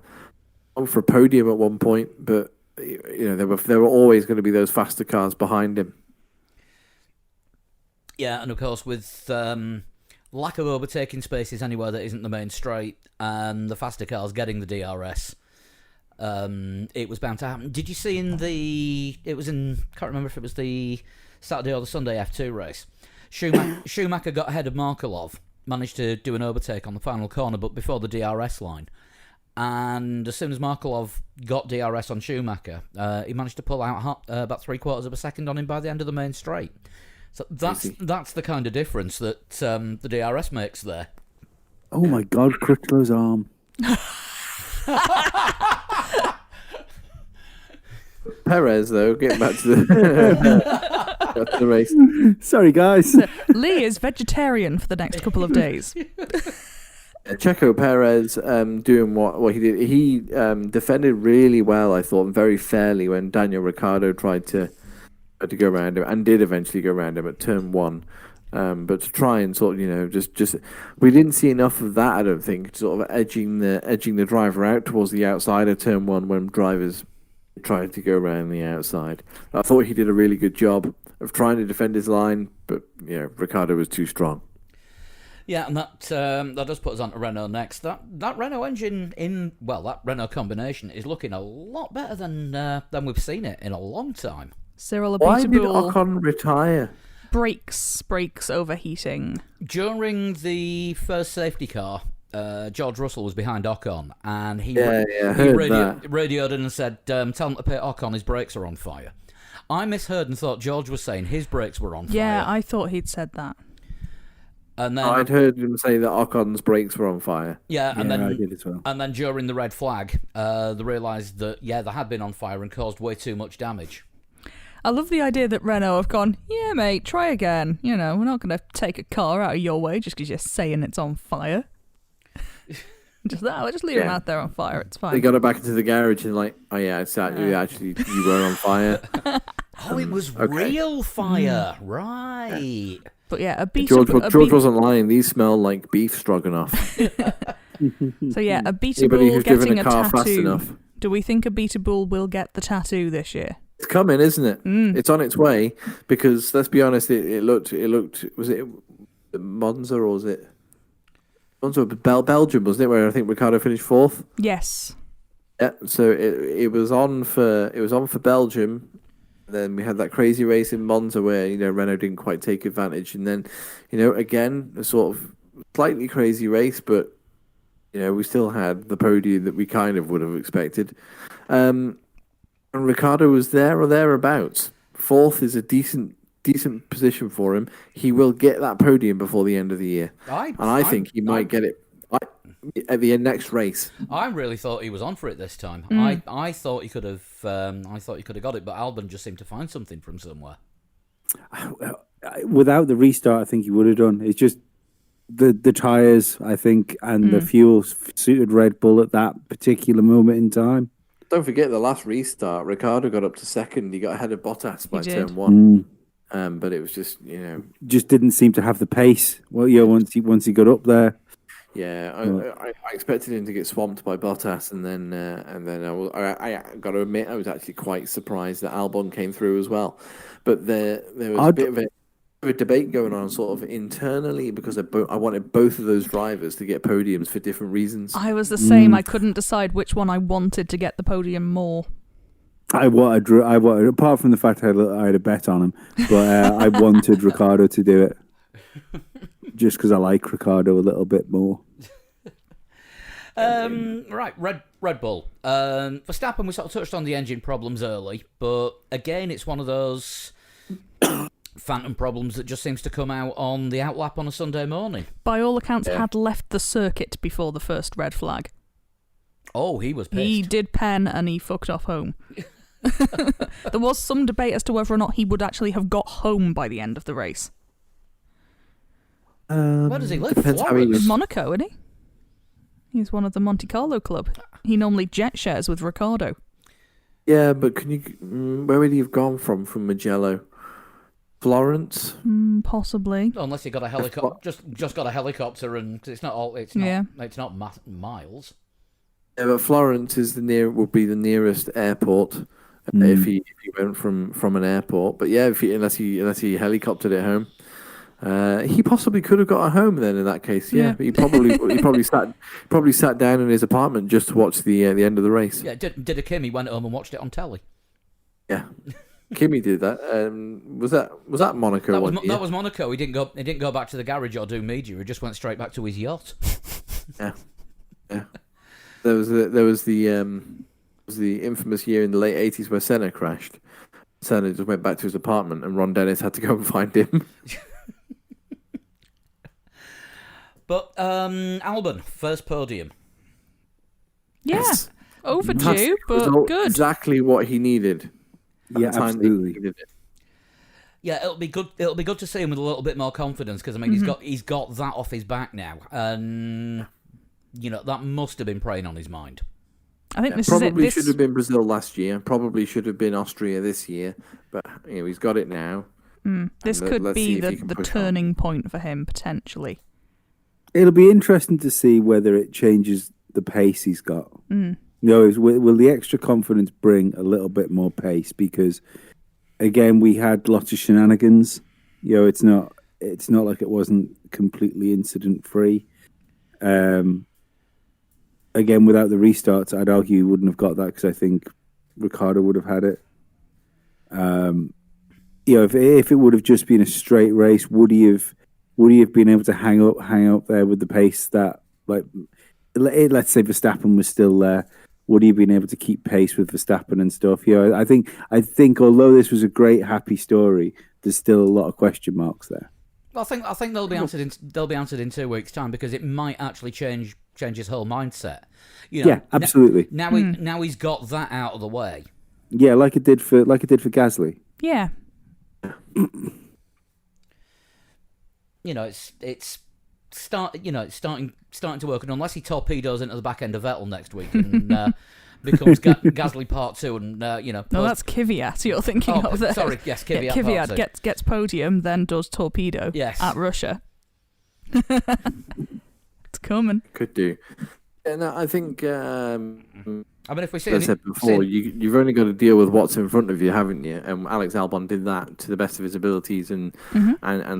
On for a podium at one point, but there were always going to be those faster cars behind him. Yeah, and of course with lack of overtaking spaces anywhere that isn't the main straight, and the faster cars getting the DRS. It was bound to happen. Did you see can't remember if it was the Saturday or the Sunday F2 race. Schumacher got ahead of Markelov, managed to do an overtake on the final corner, but before the DRS line. And as soon as Markelov got DRS on Schumacher, he managed to pull out about 3/4 of a second on him by the end of the main straight. So that's the kind of difference that the DRS makes there. Oh my God, Crutchlow's arm. Perez, though, getting back to the race. Sorry, guys. Lee is vegetarian for the next couple of days. Checo Perez doing what he did. He defended really well, I thought, and very fairly when Daniel Ricciardo tried to go around him, and did eventually go around him at turn 1. But to try and sort of, just we didn't see enough of that, I don't think, sort of edging the driver out towards the outside of turn 1 when drivers tried to go around the outside. I thought he did a really good job of trying to defend his line, but Ricciardo was too strong. Yeah, and that does put us on to Renault next. That Renault engine that Renault combination is looking a lot better than we've seen it in a long time. Cyril Abiteboul. Why did Ocon retire? Brakes overheating. During the first safety car, George Russell was behind Ocon, and he radioed in and said, "Tell him to pit Ocon, his brakes are on fire." I misheard and thought George was saying his brakes were on fire. Yeah, I thought he'd said that. And then I'd heard him say that Ocon's brakes were on fire. And then I did as well. And then during the red flag, they realised that they had been on fire and caused way too much damage. I love the idea that Renault have gone, yeah, mate, try again. We're not going to take a car out of your way just because you're saying it's on fire. Just leave him out there on fire. It's fine. They got it back into the garage and oh yeah, actually you were on fire. It was real fire, right? But yeah, George wasn't lying. These smell like beef stroganoff. So yeah, Abiteboul Anybody who's driven getting a car fast tattoo. enough. Do we think Abiteboul will get the tattoo this year? It's coming, isn't it? It's on its way, because let's be honest, it looked. Was it Monza or was it Monza? Belgium, wasn't it? Where I think Ricciardo finished 4th. Yes. Yeah. So it was on for Belgium. Then we had that crazy race in Monza where Renault didn't quite take advantage, and then again a sort of slightly crazy race, but we still had the podium that we kind of would have expected. And Ricciardo was there or thereabouts. 4th is a decent position for him. He will get that podium before the end of the year, I think he might get it at the next race. I really thought he was on for it this time. I thought he could have. I thought he could have got it, but Albon just seemed to find something from somewhere. Without the restart, I think he would have done. It's just the tyres, I think, and the fuel suited Red Bull at that particular moment in time. Don't forget the last restart. Ricciardo got up to 2nd. He got ahead of Bottas by turn 1. But it was just just didn't seem to have the pace. Well, once he got up there. Yeah, I expected him to get swamped by Bottas, and then I got to admit I was actually quite surprised that Albon came through as well. But there was a bit of a debate going on sort of internally because I wanted both of those drivers to get podiums for different reasons. I was the same. I couldn't decide which one I wanted to get the podium more. I wanted, apart from the fact I had a bet on him, but I wanted Ricciardo to do it. Just because I like Ricciardo a little bit more. Right, Red Bull. Verstappen, we sort of touched on the engine problems early, but again, it's one of those phantom problems that just seems to come out on the outlap on a Sunday morning. By all accounts, had left the circuit before the first red flag. Oh, he was pissed. He did pen and he fucked off home. There was some debate as to whether or not he would actually have got home by the end of the race. Where does he live? Monaco, isn't he? He's one of the Monte Carlo club. He normally jet shares with Ricciardo. Yeah, but where would he have gone from Mugello? Florence? Possibly. Unless he got a helicopter, just got a helicopter, and cause it's not miles. Yeah, but Florence would be the nearest airport if he went from an airport. But yeah, unless he helicoptered it home. He possibly could have got a home then. In that case, yeah. He probably sat down in his apartment just to watch the end of the race. Yeah, did a Kimi went home and watched it on telly. Yeah, Kimi did that. Was that Monaco? That was Monaco. He didn't go back to the garage or do media. He just went straight back to his yacht. Yeah. There was the infamous year in the late 80s where Senna crashed. Senna just went back to his apartment, and Ron Dennis had to go and find him. But Albon, first podium. Yeah, yes. Overdue, but good. Exactly what he needed. Yeah, absolutely. Yeah, it'll be good. It'll be good to see him with a little bit more confidence because I mean he's got that off his back now, and that must have been preying on his mind. I think this probably should have been Brazil last year. Probably should have been Austria this year, but he's got it now. This could be the turning point for him potentially. It'll be interesting to see whether it changes the pace he's got. Will the extra confidence bring a little bit more pace? Because again, we had lots of shenanigans. It's not like it wasn't completely incident free. Again, without the restarts, I'd argue he wouldn't have got that because I think Ricciardo would have had it. If it would have just been a straight race, would he have been able to hang up there with the pace that, like, let's say Verstappen was still there? Would he have been able to keep pace with Verstappen and stuff? I think although this was a great happy story, there's still a lot of question marks there. Well, I think they'll be answered in 2 weeks' time because it might actually change his whole mindset. Yeah, absolutely. Now he's got that out of the way. Yeah, like it did for Gasly. Yeah. It's starting to work, and unless he torpedoes into the back end of Vettel next week and becomes Gasly Part 2, and no, that's Kvyat you're thinking of there. Sorry, yes, Kvyat. Yeah, Kvyat gets podium, then does torpedo. Yes. At Russia. It's coming. Could do. And I think. I mean, if we see, as I said before, you've only got to deal with what's in front of you, haven't you? And Alex Albon did that to the best of his abilities and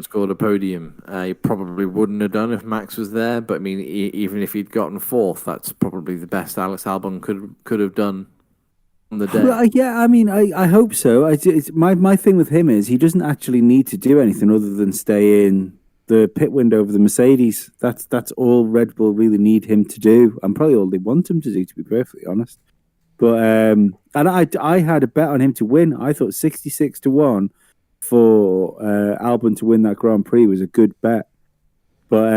scored a podium. He probably wouldn't have done if Max was there, but I mean, even if he'd gotten fourth, that's probably the best Alex Albon could have done on the day. Well, yeah, I mean, I hope so. My thing with him is he doesn't actually need to do anything other than stay in the pit window of the Mercedes. That's all Red Bull really need him to do, and probably all they want him to do, to be perfectly honest. But and I had a bet on him to win. I thought 66-1 for Albon to win that Grand Prix was a good bet. But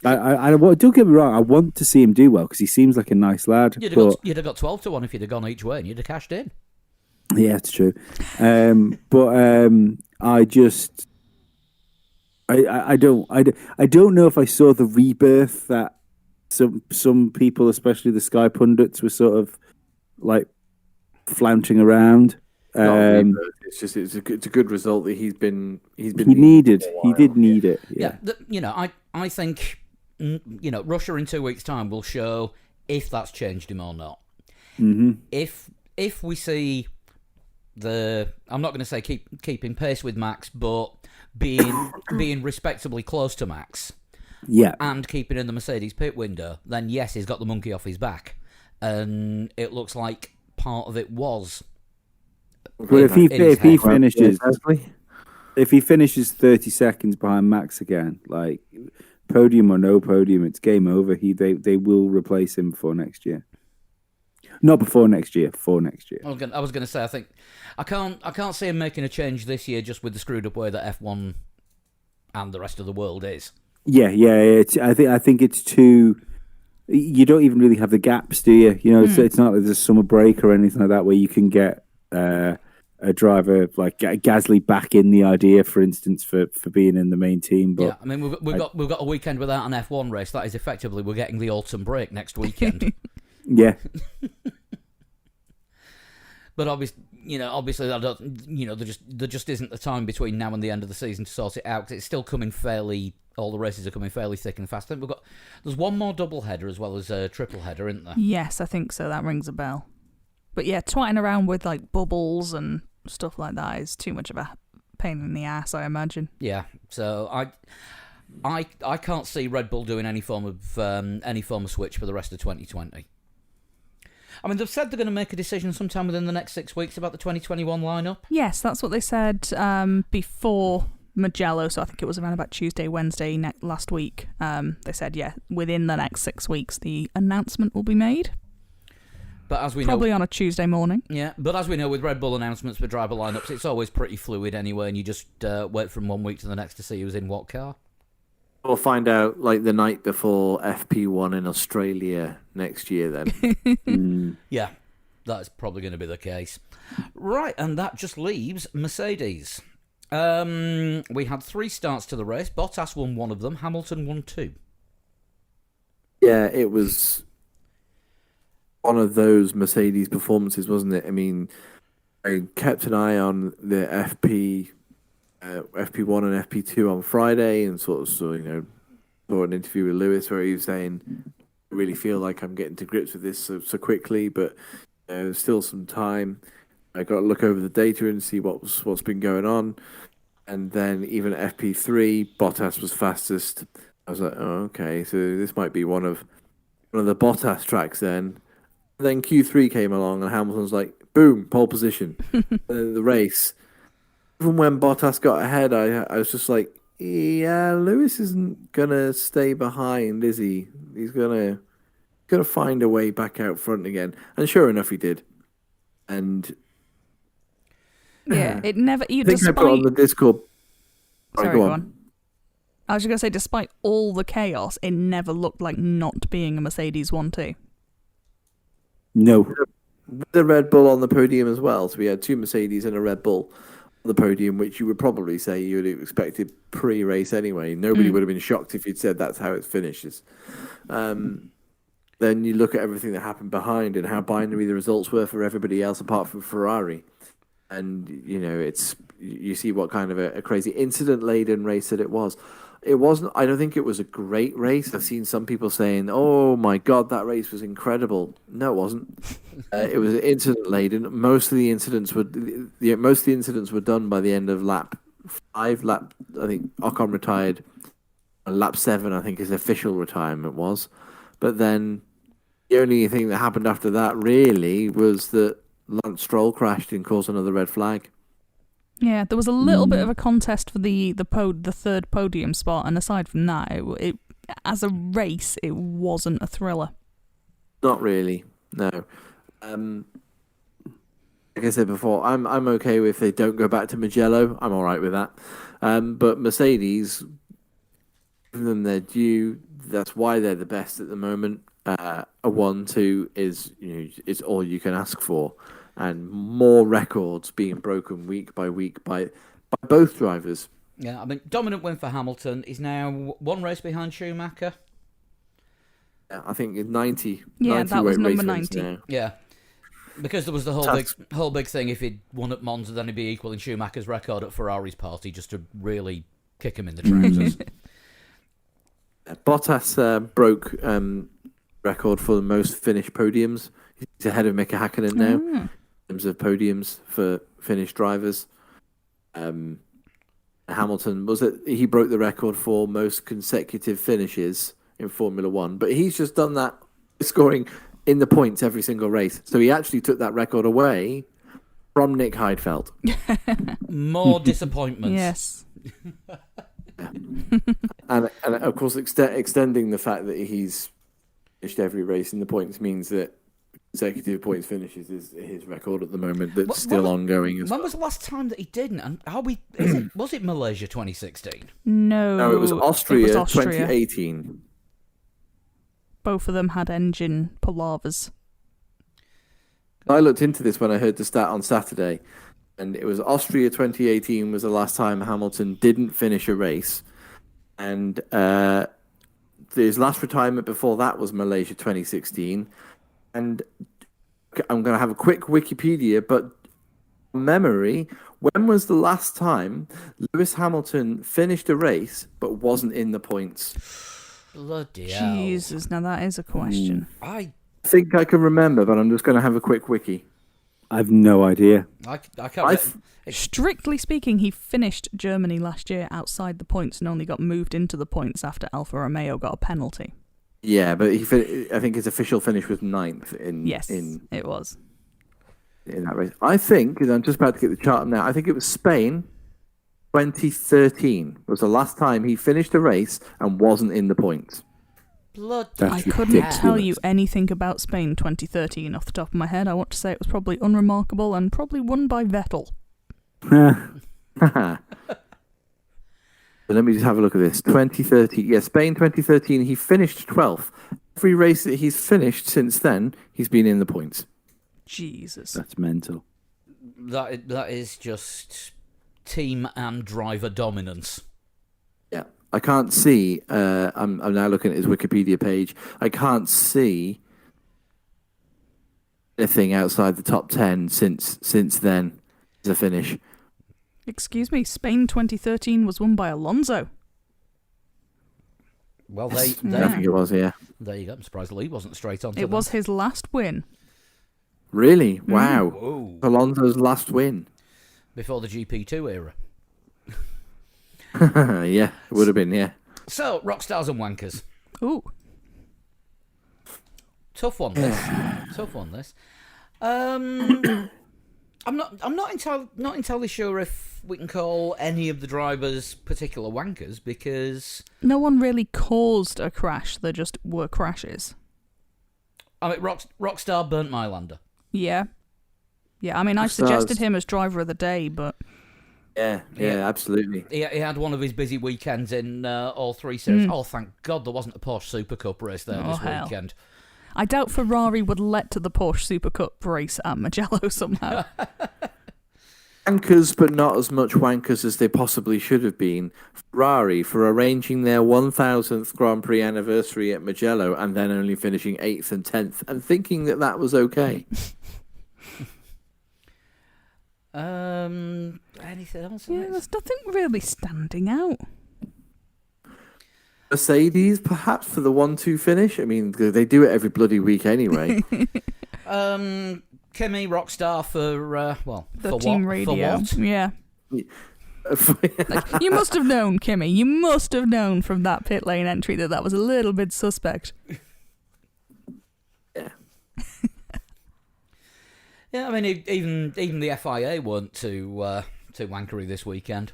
don't get me wrong, I want to see him do well because he seems like a nice lad. You'd have got 12-1 if you'd have gone each way, and you'd have cashed in. Yeah, it's true. I just. I don't know if I saw the rebirth that some people, especially the Sky pundits, were sort of like flaunting around. It's a good result that he did need it. Yeah. I think Russia in 2 weeks' time will show if that's changed him or not. Mm-hmm. If we see I'm not going to say keeping pace with Max, but being respectably close to Max, and keeping in the Mercedes pit window, then yes, he's got the monkey off his back, and it looks like part of it was. But if he finishes 30 seconds behind Max again, like podium or no podium, it's game over. They will replace him before next year. Not before next year, for next year. I was going to say, I think I can't see him making a change this year just with the screwed up way that F1 and the rest of the world is. Yeah. I think it's too. You don't even really have the gaps, do you? It's not like there's a summer break or anything like that where you can get a driver like Gasly back in the idea, for instance, for being in the main team. But yeah, I mean we've got a weekend without an F1 race. That is effectively we're getting the autumn break next weekend. Yeah. But obviously, I don't. There just isn't the time between now and the end of the season to sort it out. 'Cause it's still coming fairly. All the races are coming fairly thick and fast. I think there's one more double header as well as a triple header, isn't there? Yes, I think so. That rings a bell. But yeah, twatting around with like bubbles and stuff like that is too much of a pain in the ass, I imagine. Yeah. So I can't see Red Bull doing any form of switch for the rest of 2020. I mean, they've said they're going to make a decision sometime within the next 6 weeks about the 2021 lineup. Yes, that's what they said before Mugello, so I think it was around about Tuesday, Wednesday last week. They said, within the next 6 weeks, the announcement will be made. But as we Probably on a Tuesday morning. Yeah, but as we know, with Red Bull announcements for driver lineups, it's always pretty fluid anyway, and you just wait from 1 week to the next to see who's in what car. We'll find out like the night before FP1 in Australia next year then. Yeah, that's probably going to be the case. Right, and that just leaves Mercedes. We had 3 starts to the race. Bottas won one of them. Hamilton won 2. Yeah, it was one of those Mercedes performances, wasn't it? I mean, I kept an eye on the FP1 and FP2 on Friday, and saw an interview with Lewis where he was saying, "I really feel like I'm getting to grips with this so quickly, but there's still some time. I got to look over the data and see what's been going on." And then even at FP3, Bottas was fastest. I was like, "Oh, okay, so this might be one of the Bottas tracks then." And then Q3 came along, and Hamilton's like, "Boom, pole position." The race. Even when Bottas got ahead, I was just like, yeah, Lewis isn't gonna stay behind, is he? He's gonna find a way back out front again. And sure enough, he did. And yeah, it never. I think I put on the Discord. Sorry, go on. I was just gonna say, despite all the chaos, it never looked like not being a Mercedes 1-2. No. The Red Bull on the podium as well. So we had 2 Mercedes and a Red Bull on the podium, which you would probably say you would have expected pre-race anyway. Nobody would have been shocked if you'd said that's how it finishes. Then you look at everything that happened behind and how binary the results were for everybody else apart from Ferrari. And, you see what kind of a crazy incident-laden race that it was. It wasn't. I don't think it was a great race. I've seen some people saying, "Oh my God, that race was incredible." No, it wasn't. It was incident laden. Most of the incidents were done by the end of lap 5. I think Ocon retired. Lap 7, I think his official retirement was. But then the only thing that happened after that really was that Lance Stroll crashed and caused another red flag. Yeah, there was a little bit of a contest for the third podium spot, and aside from that, it as a race, it wasn't a thriller. Not really, no. Like I said before, I'm okay if they don't go back to Mugello. I'm all right with that. But Mercedes, give them their due. That's why they're the best at the moment. A 1-2 is all you can ask for. And more records being broken week by week by both drivers. Yeah, I mean, dominant win for Hamilton. He's now 1 race behind Schumacher. Yeah, I think 90. Yeah, 90 that was number 90. Now. Yeah, because there was the whole big thing. If he'd won at Monza, then he'd be equaling Schumacher's record at Ferrari's party, just to really kick him in the trousers. Bottas broke record for the most finished podiums. He's ahead of Mika Hakkinen now in terms of podiums for Finnish drivers. Hamilton he broke the record for most consecutive finishes in Formula One, but he's just done that, scoring in the points every single race. So he actually took that record away from Nick Heidfeld. More disappointments. Yes. and of course, extending the fact that he's finished every race in the points means that consecutive points finishes is his record at the moment. That's still ongoing. When was the last time that he didn't? And was it Malaysia 2016? No, it was Austria, it was Austria. 2018. Both of them had engine palavers. I looked into this when I heard the stat on Saturday, and it was Austria 2018 was the last time Hamilton didn't finish a race, and his last retirement before that was Malaysia 2016. And I'm going to have a quick Wikipedia, but memory, when was the last time Lewis Hamilton finished a race but wasn't in the points? Bloody hell. Jesus, now that is a question. I think I can remember, but I'm just going to have a quick wiki. I've no idea. I can't. Strictly speaking, he finished Germany last year outside the points and only got moved into the points after Alfa Romeo got a penalty. Yeah, but I think his official finish was 9th in. Yes, it was. In that race. I think, and I'm just about to get the chart up now, I think it was Spain 2013 was the last time he finished a race and wasn't in the points. I couldn't tell you anything about Spain 2013 off the top of my head. I want to say it was probably unremarkable and probably won by Vettel. But let me just have a look at this. 2013, yeah, Spain 2013, he finished 12th. Every race that he's finished since then, he's been in the points. Jesus. That's mental. That is just team and driver dominance. Yeah, I can't see, I'm now looking at his Wikipedia page, I can't see anything outside the top 10 since then as a finish. Excuse me, Spain 2013 was won by Alonso. Well, I think it was, yeah. There you go. I'm surprised Lee wasn't straight on to It was his last win. Really? Wow. Whoa. Alonso's last win. Before the GP2 era. Yeah, it would have been, yeah. So, rock stars and wankers. Ooh. Tough one, this. Tough one, this. I'm not entirely sure if we can call any of the drivers particular wankers because no one really caused a crash. There just were crashes. I mean, Rockstar burnt Mylander. Yeah. I mean, I suggested him as driver of the day, but yeah, absolutely. He had one of his busy weekends in all three series. Oh, thank God there wasn't a Porsche Super Cup race there this weekend. I doubt Ferrari would let to the Porsche Super Cup race at Mugello somehow. Wankers, but not as much wankers as they possibly should have been. Ferrari for arranging their 1000th Grand Prix anniversary at Mugello and then only finishing 8th and 10th and thinking that was okay. Anything else? Yeah, there's nothing really standing out. Mercedes, perhaps, for the 1-2 finish. I mean, they do it every bloody week anyway. Kimi, Rockstar for the for team what? radio. For what? Yeah. You must have known, Kimi. You must have known from that pit lane entry that was a little bit suspect. Yeah. Yeah, I mean, even the FIA weren't too wankery this weekend.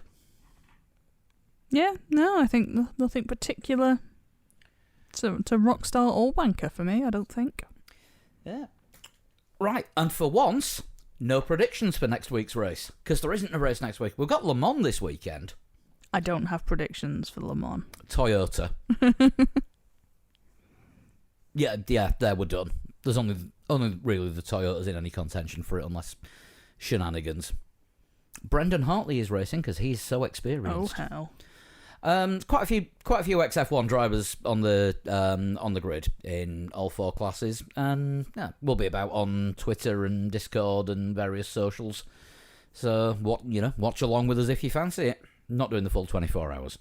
Yeah, no, I think nothing particular to Rockstar or wanker for me, I don't think. Yeah. Right, and for once, no predictions for next week's race, because there isn't a race next week. We've got Le Mans this weekend. I don't have predictions for Le Mans. Toyota. yeah, there we're done. There's only really the Toyotas in any contention for it, unless shenanigans. Brendan Hartley is racing because he's so experienced. Oh hell! Quite a few XF1 drivers on the grid in all four classes, and we'll be about on Twitter and Discord and various socials. So watch along with us if you fancy it. Not doing the full 24 hours.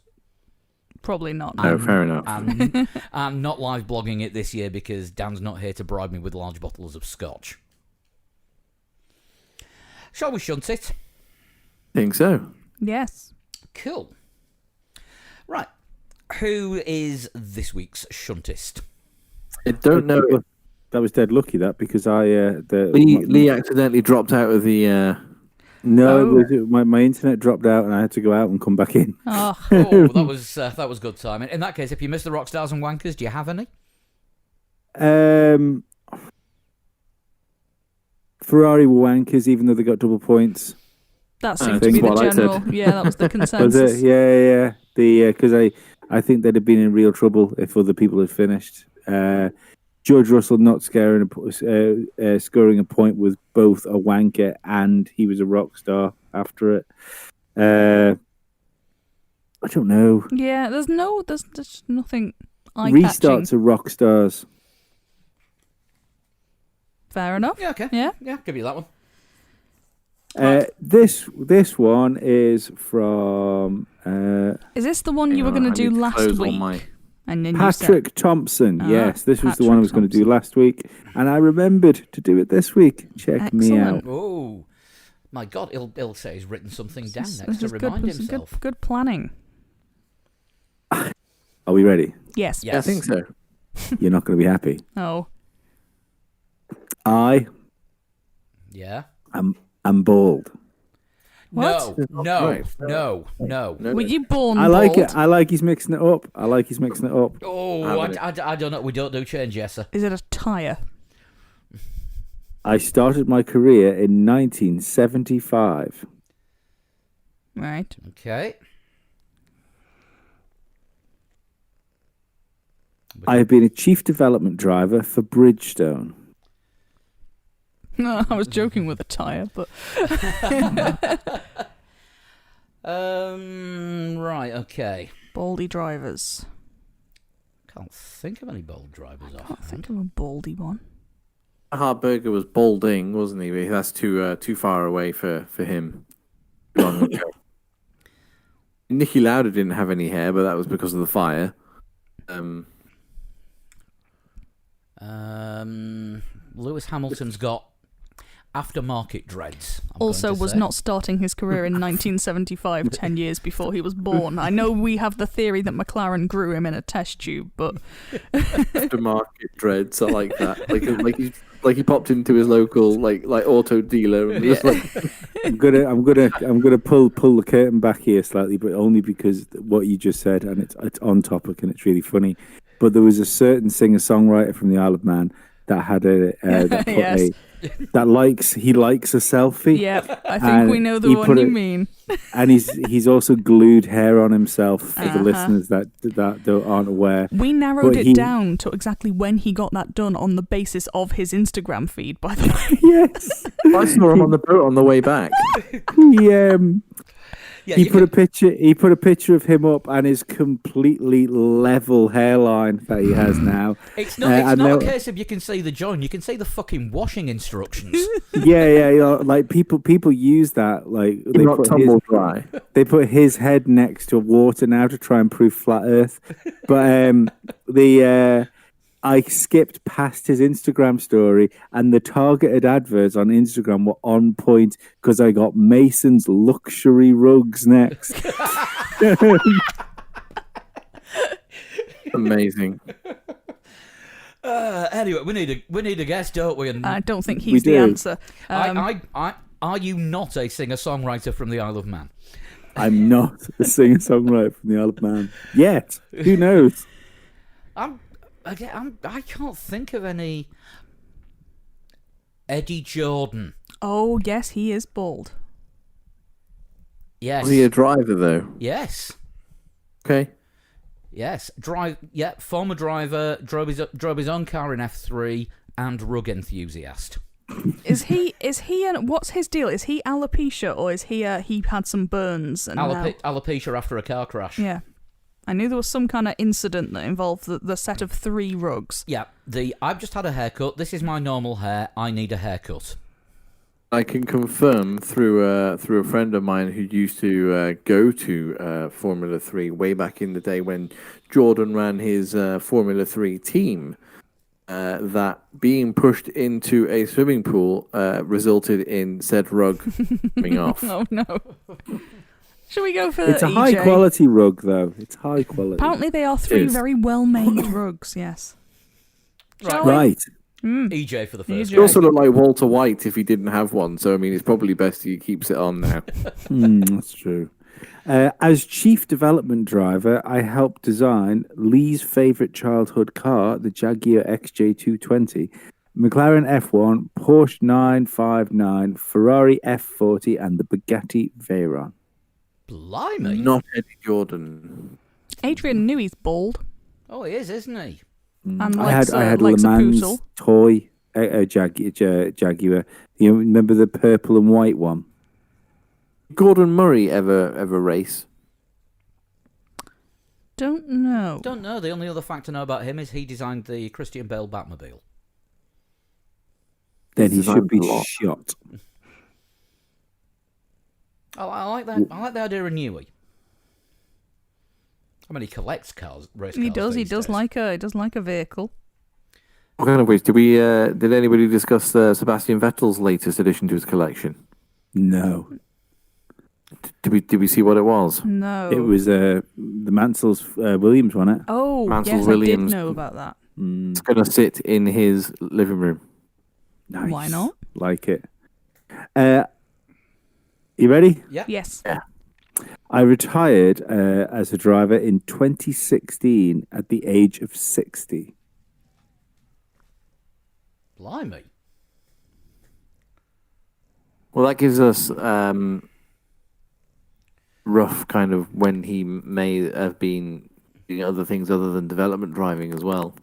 Probably not. No, fair enough. And I'm not live blogging it this year because Dan's not here to bribe me with large bottles of scotch. Shall we shunt it? Think so. Yes. Cool. Right. Who is this week's shuntist? I don't know. That was dead lucky, that, because Lee accidentally dropped out of the... my internet dropped out and I had to go out and come back in. Oh, that was good timing. In that case, if you missed the Rockstars and Wankers, do you have any? Ferrari were wankers, even though they got double points. that seemed to be the general. Yeah, that was the consensus. Was it? Yeah. Because I think they'd have been in real trouble if other people had finished. George Russell not scoring a point was both a wanker and he was a rock star after it. I don't know. Yeah, there's nothing Restarts are rock stars. Fair enough. Yeah, okay. Yeah, give you that one. This one is from. Is this the one you were going to do last week? And then Patrick Thompson. Yes, this was the Patrick one I was going to do last week, and I remembered to do it this week. Check me out. Oh, my God! He'll say he's written something down next to remind himself. Good planning. Are we ready? Yes. I think so. You're not going to be happy. Oh. I'm bald. What? No. Were you born I like bald? it. I like he's mixing it up. Oh, I don't know. We don't do change, yes, sir. Is it a tyre? I started my career in 1975. Right. Okay. I have been a chief development driver for Bridgestone. No, I was joking with a tyre, but... Right, okay. Baldy drivers. Can't think of any bold drivers I can't think of a baldy one. Hartberger was balding, wasn't he? But that's too far away for him. Long ago. Nicky Lauda didn't have any hair, but that was because of the fire. Lewis Hamilton's got aftermarket dreads. Also was not starting his career in 1975, 10 years before he was born. I know we have the theory that McLaren grew him in a test tube, but... Aftermarket dreads, I like that. Like he popped into his local like auto dealer and just I'm gonna pull the curtain back here slightly, but only because what you just said, and it's on topic and it's really funny. But there was a certain singer-songwriter from the Isle of Man that had he likes a selfie. Yeah, I think we know the one you mean. And he's also glued hair on himself for the listeners that aren't aware. We narrowed it down to exactly when he got that done on the basis of his Instagram feed, by the way. Yes. I saw him on the boat on the way back. He put a picture of him up and his completely level hairline that he has now. It's not a case of you can see the join, you can see the fucking washing instructions. Yeah. Like people use that. Like they put his head next to water now to try and prove flat Earth. But I skipped past his Instagram story, and the targeted adverts on Instagram were on point because I got Mason's luxury rugs next. Amazing. Anyway, we need a guest, don't we? And I don't think he's the answer. Are you not a singer-songwriter from the Isle of Man? I'm not a singer-songwriter from the Isle of Man yet. Who knows? I can't think of any. Eddie Jordan. Oh, yes, he is bald. Yes. Was he a driver, though? Yes. Okay. Yes. Former driver, drove his own car in F3, and rug enthusiast. Is he what's his deal? Is he alopecia, or is he had some burns? And alopecia after a car crash. Yeah. I knew there was some kind of incident that involved the set of 3 rugs. Yeah, I've just had a haircut. This is my normal hair. I need a haircut. I can confirm through a friend of mine who used to go to Formula 3 way back in the day when Jordan ran his Formula 3 team, that being pushed into a swimming pool resulted in said rug coming off. Oh no. Shall we go for It's a EJ? high quality rug, though. It's high quality. Apparently they are 3 very well made rugs, yes. Shall we? Right. EJ for the first. He also looked like Walter White if he didn't have one, so I mean, it's probably best he keeps it on now. That's true. As chief development driver, I helped design Lee's favorite childhood car, the Jaguar XJ220, McLaren F1, Porsche 959, Ferrari F40, and the Bugatti Veyron. Blimey. Not Eddie Jordan. Adrian Newey's bald. Oh, he is, isn't he? And I had Le likes a Mans poodle. toy Jaguar. You remember the purple and white one? Gordon Murray ever race? Don't know. Don't know. The only other fact I know about him is he designed the Christian Bale Batmobile. Then he should be Designed a lot. shot. I like that. I like the idea of Newey. I mean, he collects cars, race cars. He does. He these does days. like a vehicle. Kind of which did anybody discuss Sebastian Vettel's latest addition to his collection? No. Did we see what it was? No. It was the Mansell's Williams, wasn't it? Oh, Mansell yes, Williams. I did know about that. It's going to sit in his living room. Nice. Why not? Like it. You ready? Yeah. Yes. Yeah. I retired as a driver in 2016 at the age of 60. Blimey. Well, that gives us rough kind of when he may have been doing other things other than development driving as well.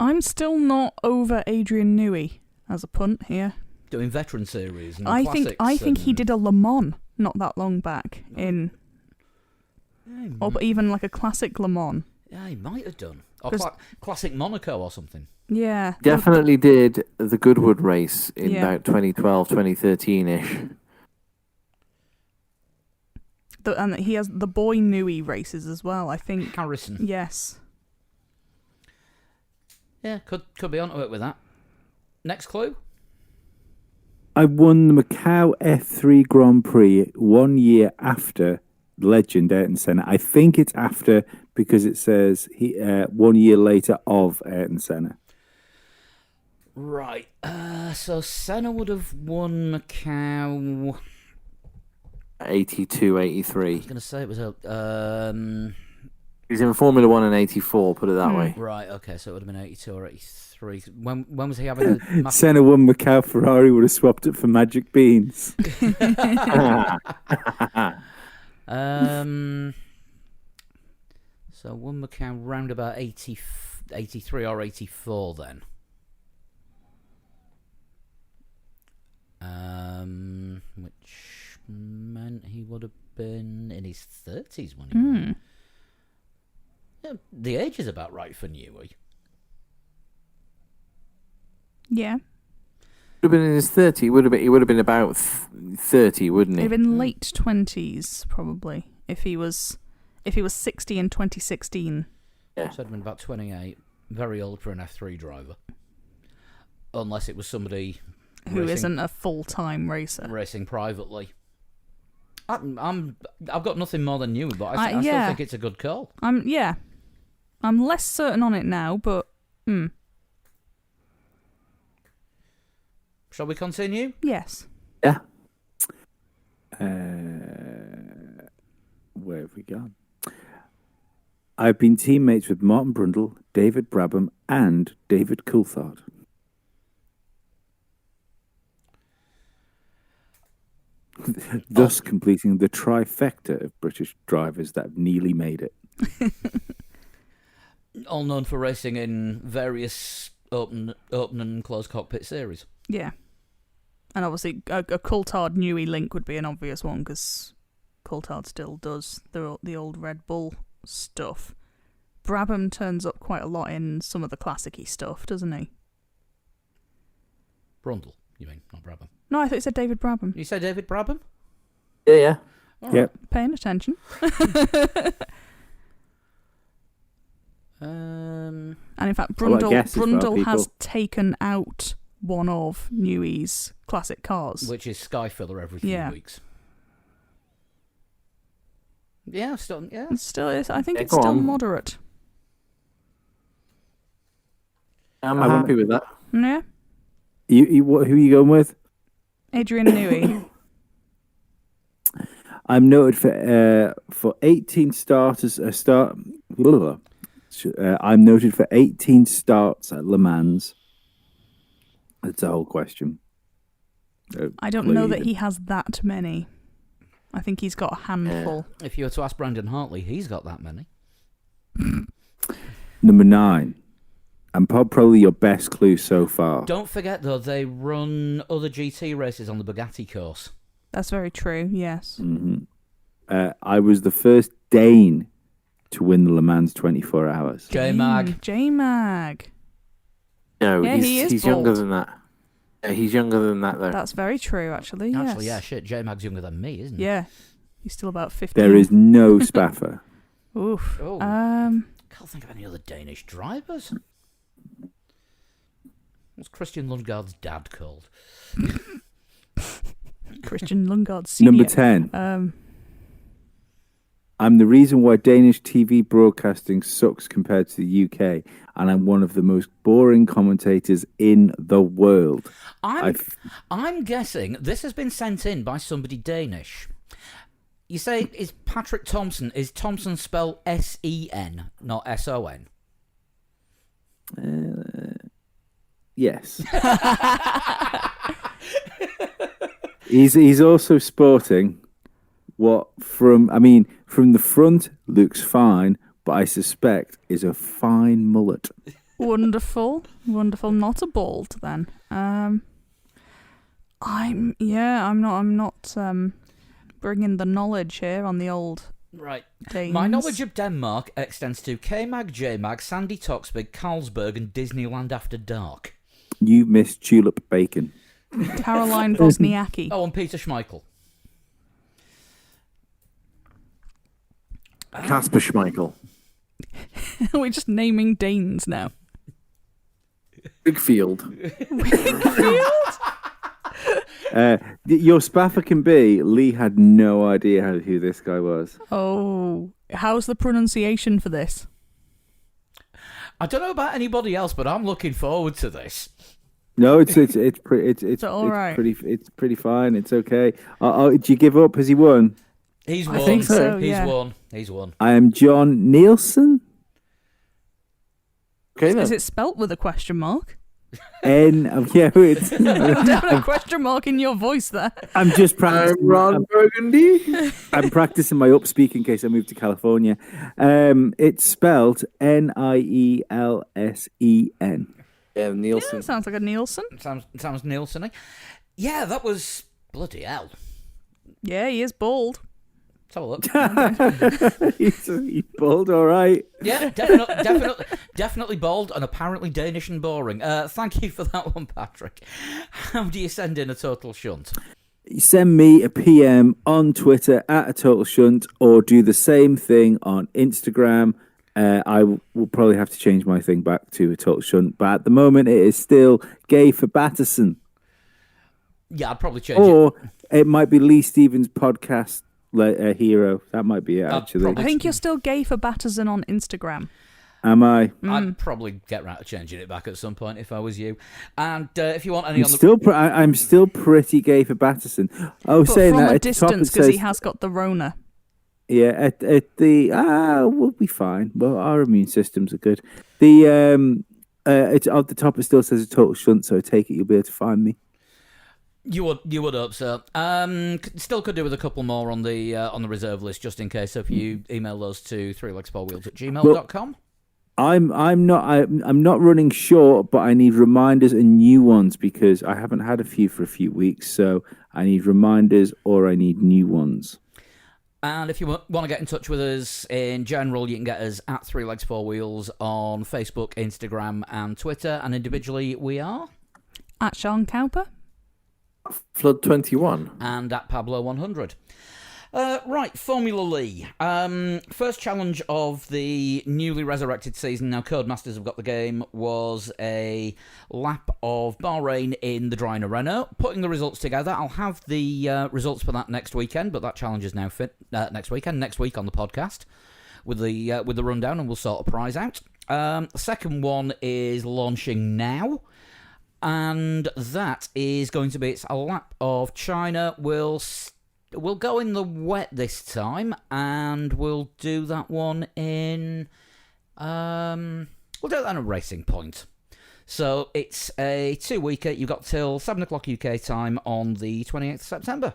I'm still not over Adrian Newey as a punt here. Doing veteran series and I classics. think he did a Le Mans not that long back in, or even like a classic Le Mans. Yeah, he might have done. Or 'Cause- classic Monaco or something. Yeah. Definitely did the Goodwood race in Yeah. about 2012, 2013-ish. And he has the Boy Newey races as well, I think. Harrison. Yes. Yeah, could be onto it with that. Next clue. I won the Macau F3 Grand Prix 1 year after legend Ayrton Senna. I think it's after because it says 1 year later of Ayrton Senna. Right. So Senna would have won Macau. 82, I 83. was going to say it was a. He was in Formula 1 in 84, put it that way. Right. Okay. So it would have been 82 or 83. When was he having a massive... Senna won Macau. Ferrari would have swapped it for magic beans. So won Macau round about 83 or 84 then. Which meant he would have been in his 30s when he won. Yeah, the age is about right for Newey. Yeah. Would have been in his 30. He would have been about 30, wouldn't he? He'd been late 20s probably if he was 60 in 2016. Yeah. So it'd been about 28. Very old for an F3 driver. Unless it was somebody Who racing, not a full-time racer. racing privately. I've got nothing more than Newey, but I still yeah. think it's a good call. I'm less certain on it now, but Shall we continue? yes. Yeah. Where have we gone? I've been teammates with Martin Brundle, David Brabham, and David Coulthard. Thus completing the trifecta of British drivers that have nearly made it. All known for racing in various open and closed cockpit series. Yeah. And obviously a Coulthard Newey link would be an obvious one because Coulthard still does the old Red Bull stuff. Brabham turns up quite a lot in some of the classic-y stuff, doesn't he? Brundle. you mean, not Brabham. No, I thought you said David Brabham. You said David Brabham? Yeah. All Yep. right. Paying attention. And in fact, Brundle has taken out one of Newey's classic cars. Which is Sky Filler every few weeks. Yeah, still, yeah. It's still, I think it's still moderate. I'm happy with that. Yeah. Who are you going with? Adrian Newey. I'm noted for 18 starters. I'm noted for 18 starts at Le Mans. That's a whole question. I don't know that he has that many. I think he's got a handful. If you were to ask Brandon Hartley, he's got that many. Number 9. And probably your best clue so far. Don't forget, though, they run other GT races on the Bugatti course. That's very true, yes. Mm-hmm. I was the first Dane to win the Le Mans 24 Hours. J-Mag. J-Mag. No, yeah, he's younger than that. Yeah, he's younger than that, though. That's very true, actually, yes. Actually, yeah, shit, J-Mag's younger than me, isn't he? Yeah. He's still about 15. There is no Spaffer. Oof. Oh. Can't think of any other Danish drivers. What's Christian Lundgaard's dad called? Christian Lundgaard Senior. Number 10. I'm the reason why Danish TV broadcasting sucks compared to the UK, and I'm one of the most boring commentators in the world. I'm guessing this has been sent in by somebody Danish. You say, is Patrick Thompson, is Thompson spelled S-E-N, not S-O-N? Yes. He's also sporting from the front looks fine, but I suspect is a fine mullet. Wonderful. Not a bald then. I'm not bringing the knowledge here on the old Right. Danes. My knowledge of Denmark extends to K-Mag, J-Mag, Sandy Toksvig, Carlsberg and Disneyland After Dark. You missed Tulip Bacon. Caroline Wozniacki. Oh, and Peter Schmeichel. Kasper Schmeichel. We're just naming Danes now. Bigfield. Your Spaffer can be, Lee had no idea who this guy was. Oh, how's the pronunciation for this? I don't know about anybody else, but I'm looking forward to this. No, it's pretty fine. It's okay. Did you give up? Has he won? He's won. I think so, He's won. I am John Nielsen. Okay, then. Is it spelt with a question mark? It's Definitely a question mark in your voice there. I'm just practicing. I'm Ron Burgundy. I'm practicing my upspeak in case I move to California. It's spelled Nielsen. Yeah, Nielsen. Yeah, sounds like a Nielsen. Sounds Nielsen-y. Yeah, that was bloody hell. Yeah, he is bald. Let's have a look. He's bald, all right. Yeah, definitely bald and apparently Danish and boring. Thank you for that one, Patrick. How do you send in a total shunt? You send me a PM on Twitter at a total shunt, or do the same thing on Instagram. I will probably have to change my thing back to a total shunt, but at the moment it is still Gay for Batterson. Yeah, I'd probably change it. Or it might be Lee Stevens' podcast hero. That might be it, actually. I think you're still Gay for Batterson on Instagram. Am I? I'd probably get round to changing it back at some point if I was you. And if you want any I'm still pretty Gay for Batterson. Oh, but saying from that a at the top distance it because says, he has got the Rona. Yeah, at the we'll be fine. Well, our immune systems are good. The it's at the top. It still says a total shunt, so I take it you'll be able to find me. You would hope so. Still could do with a couple more on the reserve list just in case. So if you email those to 3legs4wheels@gmail.com. I'm not running short, but I need reminders and new ones because I haven't had a few for a few weeks. So I need reminders or I need new ones. And if you want to get in touch with us in general, you can get us at 3legs4wheels on Facebook, Instagram, and Twitter. And individually, we are At Sean Cowper. Flood 21. And at Pablo 100. Right, Formula Lee. First challenge of the newly resurrected season, now Codemasters have got the game, was a lap of Bahrain in the Dryner Renault. Putting the results together, I'll have the results for that next weekend, but that challenge is now next week on the podcast with the rundown, and we'll sort a prize out. The second one is launching now, and that is going to be a lap of China. We'll go in the wet this time, and we'll do that one in... we'll do that on a Racing Point. So it's a 2-weeker. You've got till 7 o'clock UK time on the 28th of September.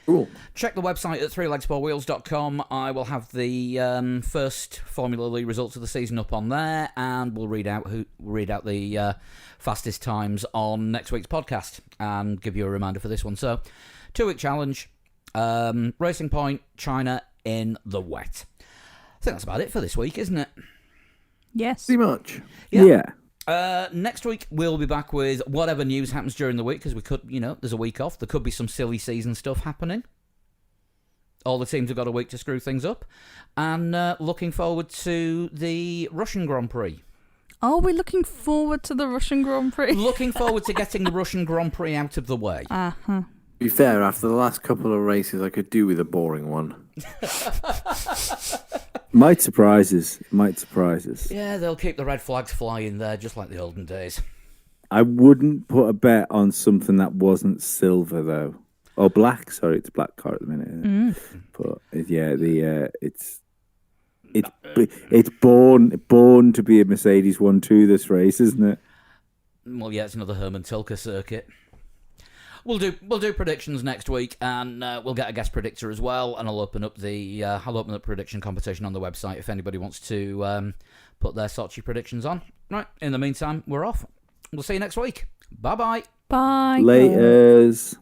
Cool. Check the website at threelegs4wheels.com. I will have the first Formula Lee results of the season up on there, and we'll read out the fastest times on next week's podcast and give you a reminder for this one. So... 2-week challenge, Racing Point, China in the wet. I think that's about it for this week, isn't it? Yes. Pretty much. Yeah. Next week, we'll be back with whatever news happens during the week, because we could, there's a week off. There could be some silly season stuff happening. All the teams have got a week to screw things up. And looking forward to the Russian Grand Prix. Are we looking forward to the Russian Grand Prix? Looking forward to getting the Russian Grand Prix out of the way. Uh-huh. To be fair, after the last couple of races, I could do with a boring one. Might surprise us. Yeah, they'll keep the red flags flying there, just like the olden days. I wouldn't put a bet on something that wasn't silver, though. Or black. Sorry, it's a black car at the minute. But yeah, it's born to be a Mercedes 1-2 this race, isn't it? Well, yeah, it's another Herman Tilke circuit. We'll do predictions next week, and we'll get a guest predictor as well. And I'll open up the prediction competition on the website if anybody wants to put their Sochi predictions on. Right. In the meantime, we're off. We'll see you next week. Bye-bye. Bye. Laters.